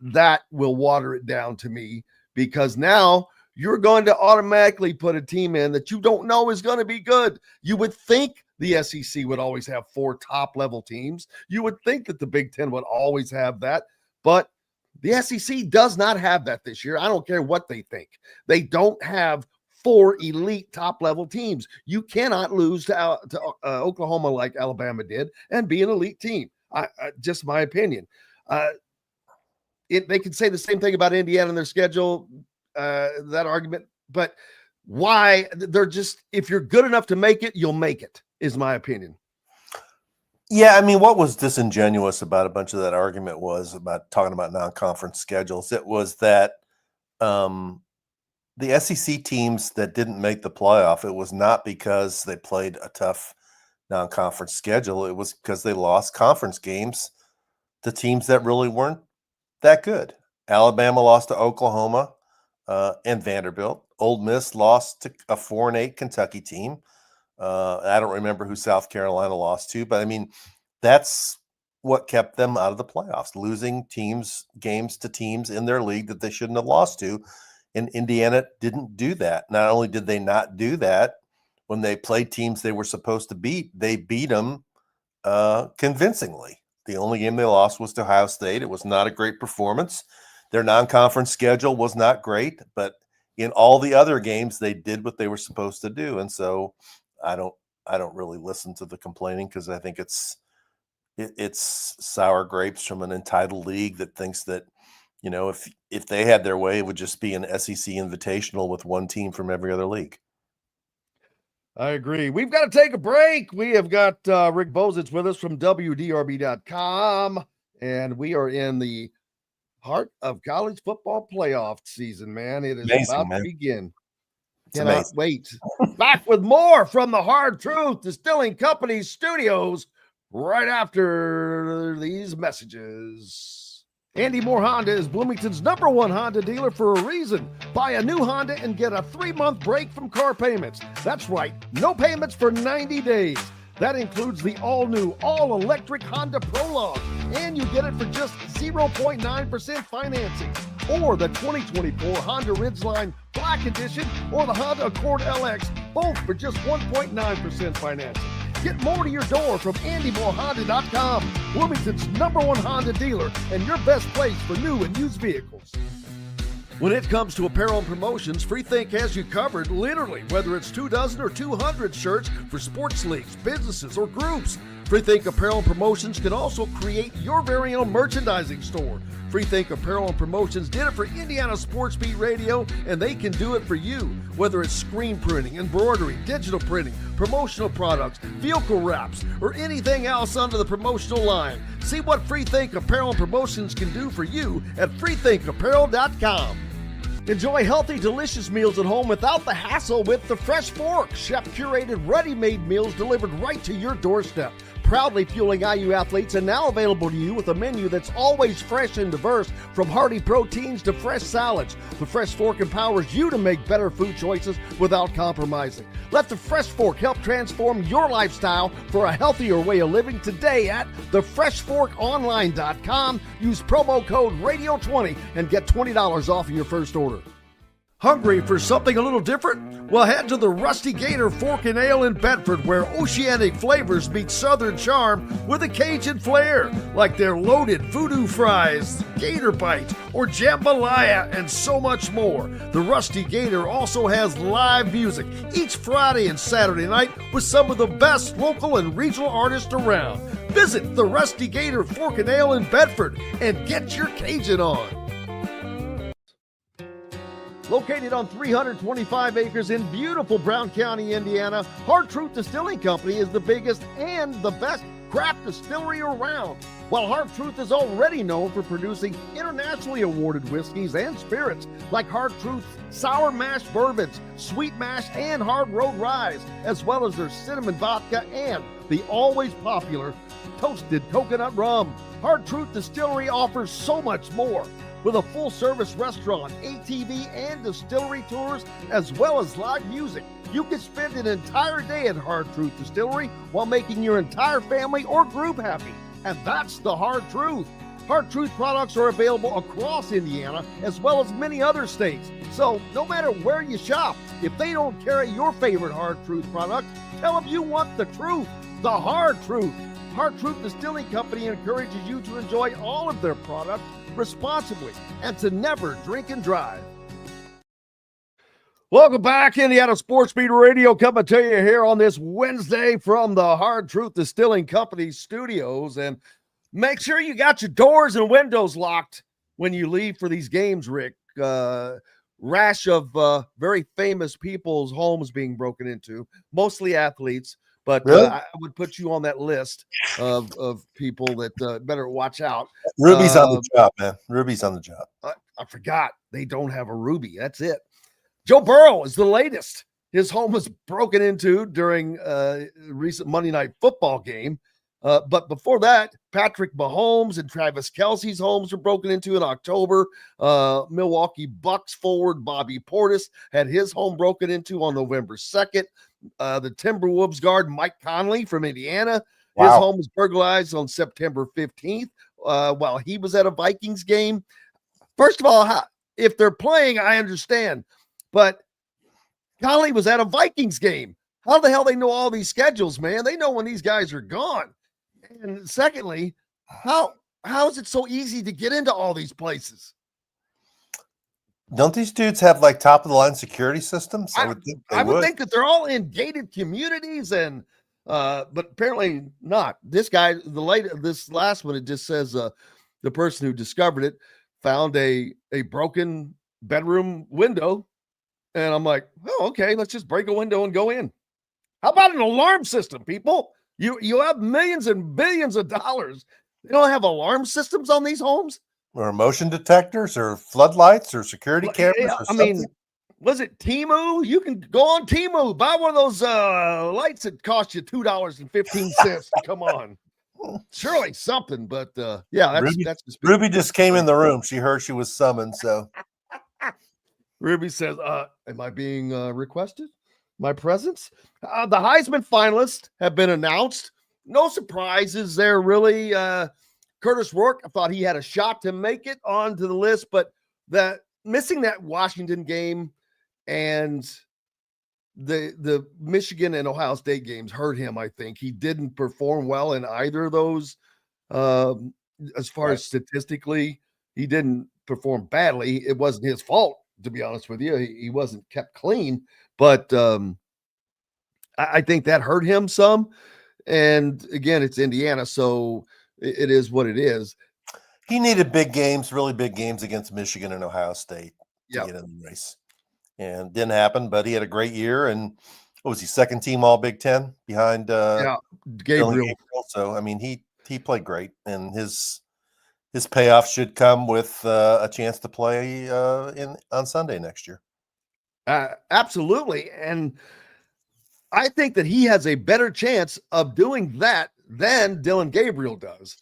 that will water it down to me, because now you're going to automatically put a team in that you don't know is going to be good. You would think the SEC would always have 4 top-level teams. You would think that the Big Ten would always have that, but the SEC does not have that this year. I don't care what they think. They don't have 4 elite top-level teams. You cannot lose to Oklahoma like Alabama did and be an elite team. Just my opinion. They can say the same thing about Indiana and their schedule, that argument, but why? They're just, if you're good enough to make it, you'll make it, is my opinion. Yeah, I mean, what was disingenuous about a bunch of that argument was about talking about non-conference schedules. It was that the SEC teams that didn't make the playoff, it was not because they played a tough non-conference schedule. It was because they lost conference games to teams that really weren't that good. Alabama lost to Oklahoma and Vanderbilt. Ole Miss lost to a 4-8 Kentucky team. I don't remember who South Carolina lost to, but I mean, that's what kept them out of the playoffs, losing games to teams in their league that they shouldn't have lost to. And Indiana didn't do that. Not only did they not do that, when they played teams they were supposed to beat, they beat them convincingly. The only game they lost was to Ohio State. It was not a great performance. Their non-conference schedule was not great, but in all the other games, they did what they were supposed to do. And so I don't really listen to the complaining, because I think it's sour grapes from an entitled league that thinks that, if they had their way, it would just be an SEC invitational with one team from every other league. I agree. We've got to take a break. We have got Rick Bozich with us from WDRB.com, and we are in the heart of college football playoff season, man. It is amazing, about to begin. It's Cannot amazing. wait. Back with more from the Hard Truth Distilling Company studios right after these messages. Andy Moore Honda is Bloomington's #1 Honda dealer for a reason. Buy a new Honda and get a 3-month break from car payments. That's right, no payments for 90 days. That includes the all-new, all-electric Honda Prologue, and you get it for just 0.9% financing. Or the 2024 Honda Ridgeline Black Edition or the Honda Accord LX, both for just 1.9% financing. Get more to your door from AndyMooreHonda.com, Bloomington's #1 Honda dealer and your best place for new and used vehicles. When it comes to apparel and promotions, Freethink has you covered, literally, whether it's 24 or 200 shirts for sports leagues, businesses, or groups. Freethink Apparel and Promotions can also create your very own merchandising store. Freethink Apparel and Promotions did it for Indiana Sports Beat Radio, and they can do it for you. Whether it's screen printing, embroidery, digital printing, promotional products, vehicle wraps, or anything else under the promotional line. See what Freethink Apparel and Promotions can do for you at freethinkapparel.com. Enjoy healthy, delicious meals at home without the hassle with the Fresh Fork. Chef-curated, ready-made meals delivered right to your doorstep. Proudly fueling IU athletes and now available to you with a menu that's always fresh and diverse, from hearty proteins to fresh salads. The Fresh Fork empowers you to make better food choices without compromising. Let the Fresh Fork help transform your lifestyle for a healthier way of living today at thefreshforkonline.com. Use promo code RADIO20 and get $20 off of your first order. Hungry for something a little different? Well, head to the Rusty Gator Fork and Ale in Bedford, where oceanic flavors meet southern charm with a Cajun flair, like their loaded voodoo fries, gator bites, or jambalaya, and so much more. The Rusty Gator also has live music each Friday and Saturday night with some of the best local and regional artists around. Visit the Rusty Gator Fork and Ale in Bedford and get your Cajun on. Located on 325 acres in beautiful Brown County, Indiana, Hard Truth Distilling Company is the biggest and the best craft distillery around. While Hard Truth is already known for producing internationally awarded whiskeys and spirits like Hard Truth's sour mash bourbons, sweet mash, and hard road ryes, as well as their cinnamon vodka and the always popular toasted coconut rum. Hard Truth Distillery offers so much more. With a full-service restaurant, ATV, and distillery tours, as well as live music, you can spend an entire day at Hard Truth Distillery while making your entire family or group happy. And that's the Hard Truth. Hard Truth products are available across Indiana, as well as many other states. So no matter where you shop, if they don't carry your favorite Hard Truth product, tell them you want the truth, the Hard Truth. Hard Truth Distilling Company encourages you to enjoy all of their products responsibly and to never drink and drive. Welcome back, Indiana Sports Beat Radio, coming to you here on this Wednesday from the Hard Truth Distilling Company studios. And make sure you got your doors and windows locked when you leave for these games, Rick. Rash of very famous people's homes being broken into, mostly athletes. But really? I would put you on that list of people that better watch out. Ruby's on the job, man. Ruby's on the job. I forgot. They don't have a Ruby. That's it. Joe Burrow is the latest. His home was broken into during a recent Monday Night Football game. But before that, Patrick Mahomes and Travis Kelce's homes were broken into in October. Milwaukee Bucks forward Bobby Portis had his home broken into on November 2nd. The Timberwolves guard Mike Conley from Indiana, his home was burglarized on September 15th while he was at a Vikings game. First of all, if they're playing, I understand. But Conley was at a Vikings game. How the hell they know all these schedules, man? They know when these guys are gone. And secondly, how is it so easy to get into all these places? Don't these dudes have like top of the line security systems? I would think I would think that they're all in gated communities, and but apparently not. This guy, this last one, it just says the person who discovered it found a broken bedroom window, and I'm like, oh, okay, let's just break a window and go in. How about an alarm system, people? You have millions and billions of dollars. They don't have alarm systems on these homes? Or motion detectors or floodlights or security cameras or something. mean, was it Temu? You can go on Temu, buy one of those lights that cost you $2.15. Come on. Surely something, but yeah, that's just Ruby just came in the room. She heard she was summoned, so Ruby says, am I being requested? My presence? The Heisman finalists have been announced. No surprises there, really. Curtis Rourke, I thought he had a shot to make it onto the list, but missing that Washington game and the Michigan and Ohio State games hurt him, I think. He didn't perform well in either of those. As far as statistically, he didn't perform badly. It wasn't his fault, to be honest with you. He wasn't kept clean, but I think that hurt him some. And again, it's Indiana, so it is what it is. He needed big games, really big games against Michigan and Ohio State to get in the race. And didn't happen, but he had a great year. And what was he, second team all Big Ten behind Gabriel. So, I mean, he played great, and his payoff should come with a chance to play on Sunday next year. Absolutely. And I think that he has a better chance of doing that than Dylan Gabriel does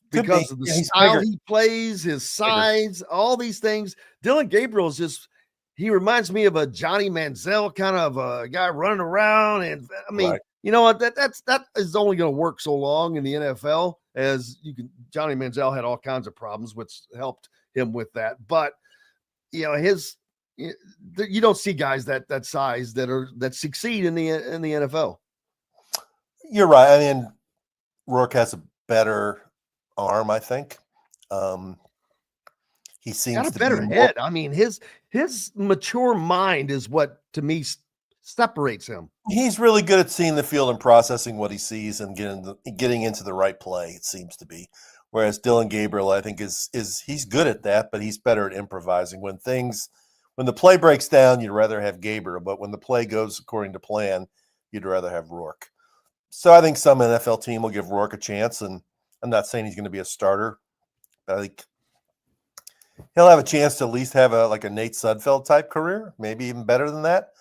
because of the style he plays, his size, all these things. Dylan Gabriel is just, he reminds me of a Johnny Manziel kind of a guy running around. And I mean, you know what, that is only going to work so long in the NFL as you can. Johnny Manziel had all kinds of problems, which helped him with that. But, you know, you don't see guys that size that succeed in the NFL. You're right. I mean, Rourke has a better arm, I think. He seems got a to better be head. I mean, his mature mind is what to me separates him. He's really good at seeing the field and processing what he sees and getting into the right play. It seems to be. Whereas Dylan Gabriel, I think, is he's good at that, but he's better at improvising. When the play breaks down, you'd rather have Gabriel, but when the play goes according to plan, you'd rather have Rourke. So I think some NFL team will give Rourke a chance, and I'm not saying he's going to be a starter, but I think he'll have a chance to at least have a Nate Sudfeld type career, maybe even better than that.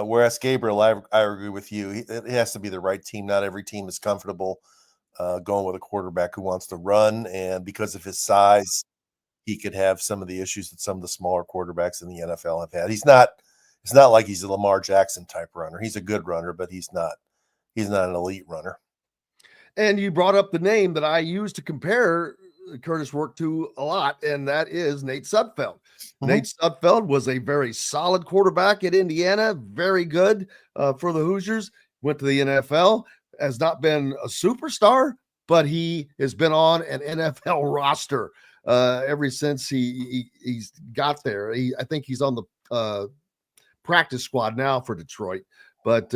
Whereas Gabriel, I agree with you. It has to be the right team. Not every team is comfortable going with a quarterback who wants to run, and because of his size, he could have some of the issues that some of the smaller quarterbacks in the NFL have had. It's not like he's a Lamar Jackson type runner. He's a good runner, but he's not an elite runner. And you brought up the name that I used to compare Curtis Rourke to a lot, and that is Nate Sudfeld. Mm-hmm. Nate Sudfeld was a very solid quarterback at Indiana, very good for the Hoosiers, went to the NFL, has not been a superstar, but he has been on an NFL roster ever since he's got there. I think he's on the practice squad now for Detroit, but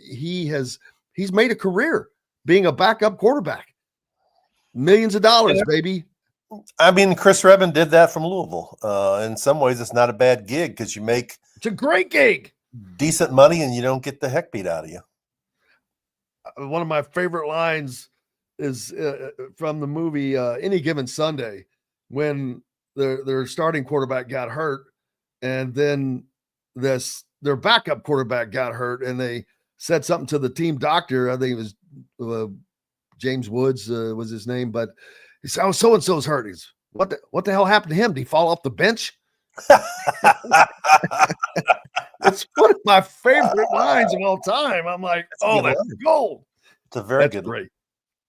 he's made a career being a backup quarterback. Millions of dollars, baby. I mean, Chris Rebin did that from Louisville. In some ways, it's not a bad gig because it's a great gig, decent money, and you don't get the heck beat out of you. One of my favorite lines is from the movie Any Given Sunday, when their starting quarterback got hurt, and then their backup quarterback got hurt, and they said something to the team doctor. I think it was James Woods was his name, but he said, "Oh, so and so's hurt." He's what the hell happened to him? Did he fall off the bench? It's one of my favorite lines of all time. I'm like, oh, that's gold. It's a very good great.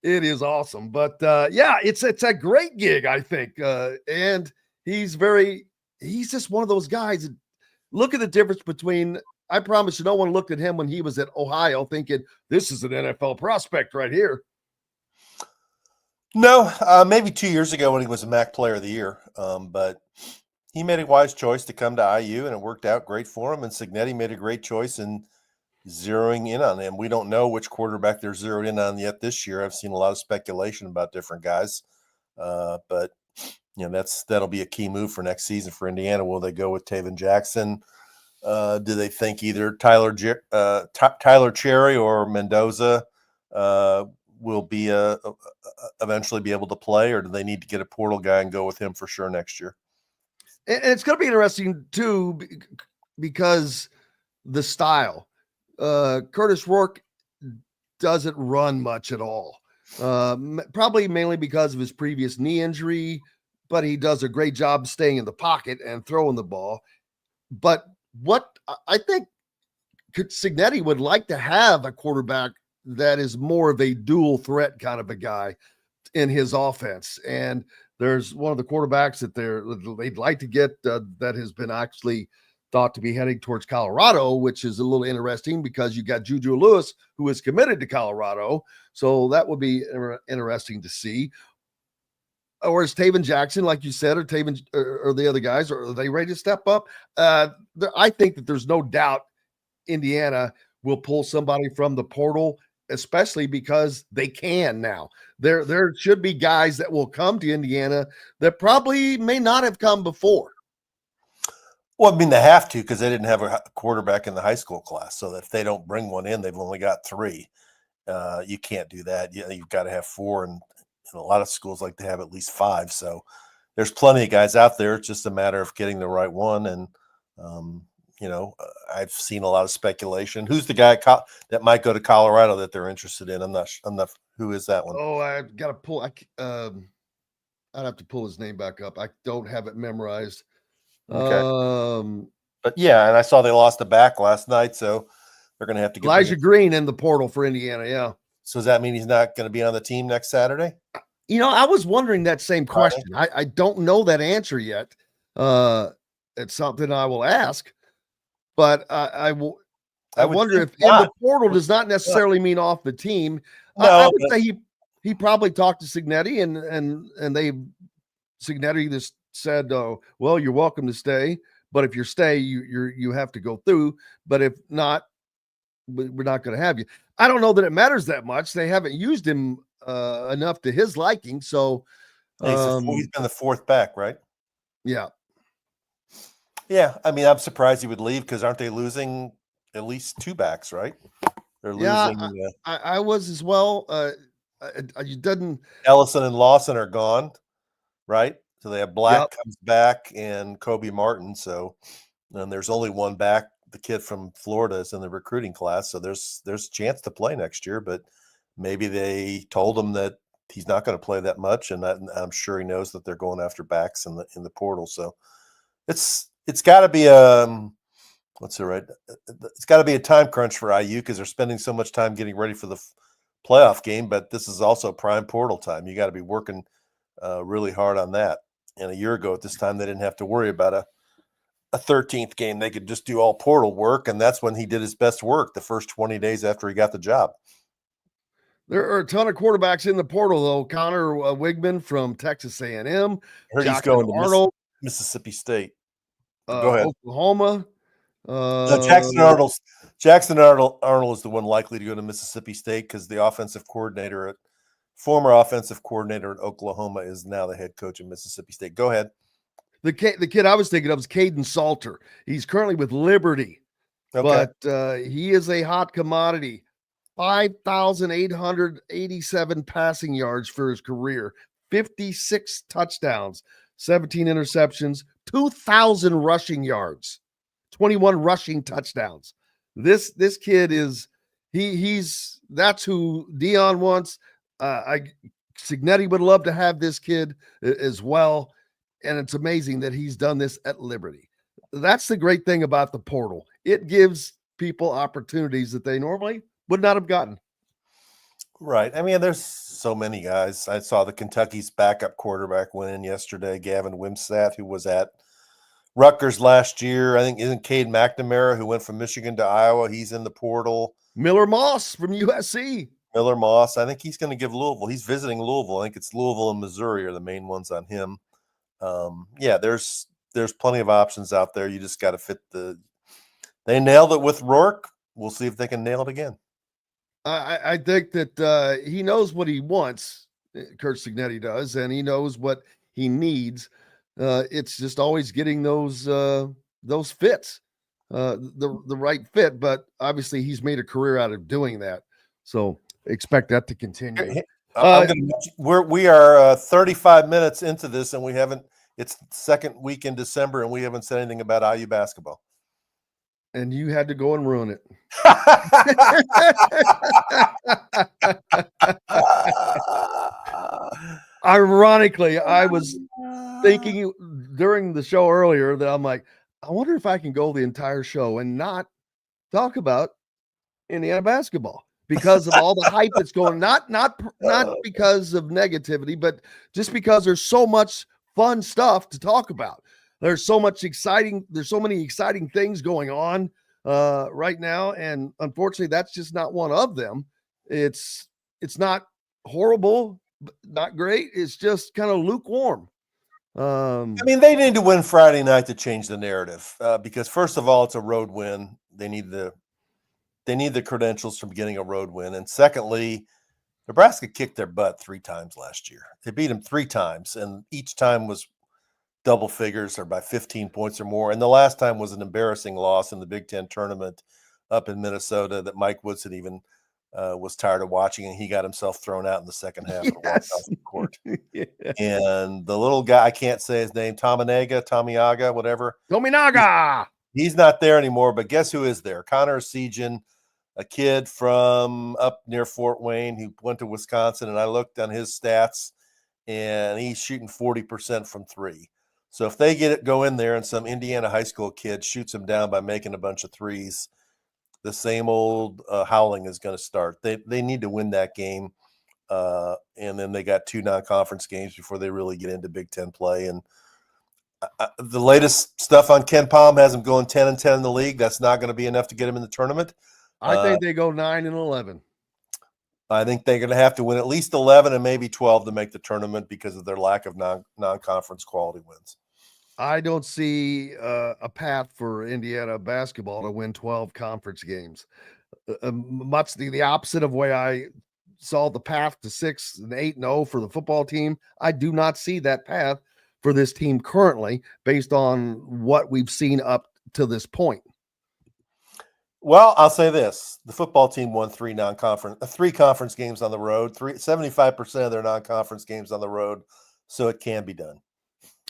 It is awesome. But yeah, it's a great gig, I think. And he's just one of those guys that, look at the difference between, I promise you, no one looked at him when he was at Ohio thinking this is an NFL prospect right here. No, maybe 2 years ago when he was a MAC Player of the Year. But he made a wise choice to come to IU, and it worked out great for him. And Cignetti made a great choice in zeroing in on him. We don't know which quarterback they're zeroed in on yet this year. I've seen a lot of speculation about different guys, but that'll be a key move for next season for Indiana. Will they go with Taven Jackson? Do they think either Tyler Cherry or Mendoza will be eventually be able to play, or do they need to get a portal guy and go with him for sure next year? And it's going to be interesting too, because the style. Curtis Rourke doesn't run much at all. Probably mainly because of his previous knee injury, but he does a great job staying in the pocket and throwing the ball. But what I think Cignetti would like to have a quarterback that is more of a dual threat kind of a guy in his offense. And there's one of the quarterbacks that they'd like to get that has been actually thought to be heading towards Colorado, which is a little interesting because you got Juju Lewis, who is committed to Colorado. So that would be interesting to see. Or is Taven Jackson, like you said, or Taven or the other guys, or are they ready to step up? I think that there's no doubt Indiana will pull somebody from the portal, especially because they can now. There should be guys that will come to Indiana that probably may not have come before. Well, I mean, they have to, because they didn't have a quarterback in the high school class. So that if they don't bring one in, they've only got 3. You can't do that. You've got to have 4, and a lot of schools like to have at least 5. So there's plenty of guys out there. It's just a matter of getting the right one. And I've seen a lot of speculation. Who's the guy that might go to Colorado that they're interested in? I'm not. Who is that one? Oh, I've got to pull. I'd have to pull his name back up. I don't have it memorized. Okay. But yeah, and I saw they lost the back last night, so they're going to have to get Elijah Green in the portal for Indiana. Yeah. So does that mean he's not going to be on the team next Saturday? I was wondering that same question. I don't know that answer yet. It's something I will ask, but I wonder if in the portal does not necessarily mean off the team. No, I would say he probably talked to Cignetti and Cignetti just said, well, you're welcome to stay, but if you stay, you have to go through. But if not, we're not going to have you. I don't know that it matters that much. They haven't used him enough to his liking. So he's been the 4th back, right? Yeah. Yeah. I mean, I'm surprised he would leave, because aren't they losing at least 2 backs, right? They're losing. I was as well. Ellison and Lawson are gone, right? So they have Black comes back and Kobe Martin. So then there's only one back. The kid from Florida is in the recruiting class. So there's a chance to play next year, but maybe they told him that he's not going to play that much. And I'm sure he knows that they're going after backs in the portal. So it's got to be it's got to be a time crunch for IU, because they're spending so much time getting ready for the playoff game, but this is also prime portal time. You got to be working really hard on that. And a year ago at this time, they didn't have to worry about a 13th game. They could just do all portal work, and that's when he did his best work, the first 20 days after he got the job. There are a ton of quarterbacks in the portal, though. Connor Wigman from Texas A&M. Heard he's going to Arnold, Mississippi State. Go ahead. Oklahoma. Jackson Arnold is the one likely to go to Mississippi State, because the former offensive coordinator at Oklahoma is now the head coach of Mississippi State. Go ahead. The kid I was thinking of is Caden Salter. He's currently with Liberty, but he is a hot commodity. 5,887 passing yards for his career, 56 touchdowns, 17 interceptions, 2,000 rushing yards, 21 rushing touchdowns. This kid is that's who Dion wants. Signetti would love to have this kid as well. And it's amazing that he's done this at Liberty. That's the great thing about the portal. It gives people opportunities that they normally would not have gotten. Right. I mean, there's so many guys. I saw the Kentucky's backup quarterback win in yesterday, Gavin Wimsatt, who was at Rutgers last year. I think isn't Cade McNamara, who went from Michigan to Iowa. He's in the portal. Miller Moss from USC. Miller Moss. I think he's going to give Louisville. He's visiting Louisville. I think it's Louisville and Missouri are the main ones on him. Yeah, there's plenty of options out there. You just got to fit they nailed it with Rourke. We'll see if they can nail it again. I think that he knows what he wants. Kurt Signetti does, and he knows what he needs. It's just always getting those fits, the right fit. But obviously, he's made a career out of doing that. So expect that to continue. We are 35 minutes into this, and we haven't. It's the second week in December, and we haven't said anything about IU basketball. And you had to go and ruin it. Ironically, I was thinking during the show earlier that I'm like, I wonder if I can go the entire show and not talk about Indiana basketball because of all the hype that's going. Not because of negativity, but just because there's so much fun stuff to talk about. There's so many exciting things going on right now. And unfortunately, that's just not one of them. It's not horrible, not great. It's just kind of lukewarm. I mean, they need to win Friday night to change the narrative because first of all, it's a road win. They need the credentials from getting a road win. And secondly, Nebraska kicked their butt 3 times last year. They beat them 3 times, and each time was double figures or by 15 points or more. And the last time was an embarrassing loss in the Big Ten tournament up in Minnesota that Mike Woodson even was tired of watching, and he got himself thrown out in the second half and walked off the court. Yeah. And the little guy, I can't say his name, Tominaga, whatever. Tominaga! He's not there anymore, but guess who is there? Connor Sejan, a kid from up near Fort Wayne who went to Wisconsin, and I looked on his stats, and he's shooting 40% from 3. So if they go in there and some Indiana high school kid shoots him down by making a bunch of threes, the same old howling is going to start. They need to win that game, and then they got 2 non-conference games before they really get into Big Ten play. And the latest stuff on Ken Palm has them going 10-10 in the league. That's not going to be enough to get him in the tournament. I think they go 9-11. I think they're going to have to win at least 11 and maybe 12 to make the tournament because of their lack of non-conference quality wins. I don't see a path for Indiana basketball to win 12 conference games. Much the opposite of way I saw the path to 6-8-0 for the football team. I do not see that path for this team currently based on what we've seen up to this point. Well, I'll say this. The football team won 3 conference games on the road, 75% of their non-conference games on the road, so it can be done.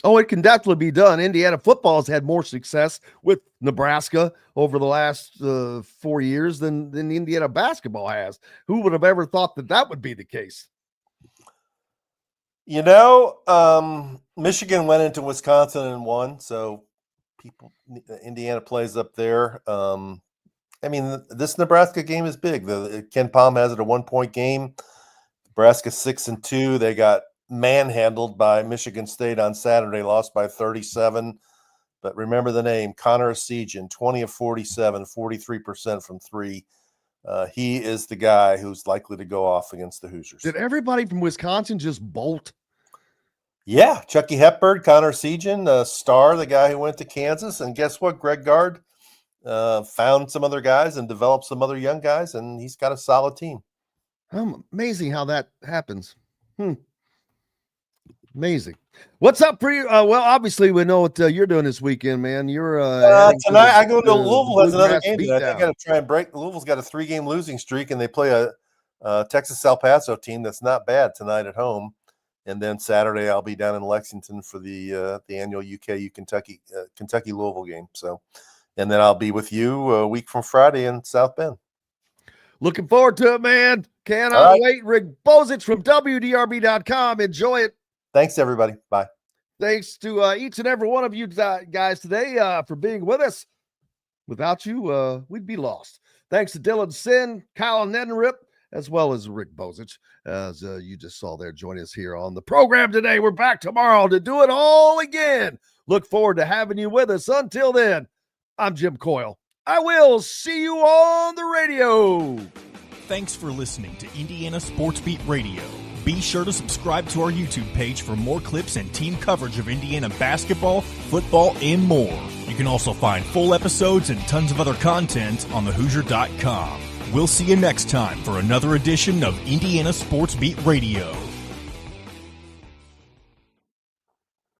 Oh, it can definitely be done. Indiana football has had more success with Nebraska over the last 4 years than Indiana basketball has. Who would have ever thought that would be the case? You know, Michigan went into Wisconsin and won, so Indiana plays up there. I mean, this Nebraska game is big. Ken Palm has it a 1-point game. Nebraska 6-2. They got manhandled by Michigan State on Saturday, lost by 37. But remember the name, Connor Sejan, 20 of 47, 43% from 3. He is the guy who's likely to go off against the Hoosiers. Did everybody from Wisconsin just bolt? Yeah, Chucky Hepburn, Connor Sejan, Starr, the guy who went to Kansas. And guess what? Greg Gard found some other guys and developed some other young guys, and he's got a solid team. Amazing how that happens. Amazing. What's up for you? Well, obviously we know what you're doing this weekend, man. You're tonight. I go to Louisville. Has another game. I got to try and break. Louisville's got a 3-game losing streak, and they play a Texas El Paso team that's not bad tonight at home. And then Saturday I'll be down in Lexington for the annual UKU Kentucky Louisville game. So, and then I'll be with you a week from Friday in South Bend. Looking forward to it, man. Cannot wait. Rick Bozich from WDRB.com. Enjoy it. Thanks, everybody. Bye. Thanks to each and every one of you guys today for being with us. Without you, we'd be lost. Thanks to Dylan Sinn, Kyle Neddenriep, as well as Rick Bozich, as you just saw there joining us here on the program today. We're back tomorrow to do it all again. Look forward to having you with us. Until then, I'm Jim Coyle. I will see you on the radio. Thanks for listening to Indiana Sports Beat Radio. Be sure to subscribe to our YouTube page for more clips and team coverage of Indiana basketball, football, and more. You can also find full episodes and tons of other content on thehoosier.com. We'll see you next time for another edition of Indiana Sports Beat Radio.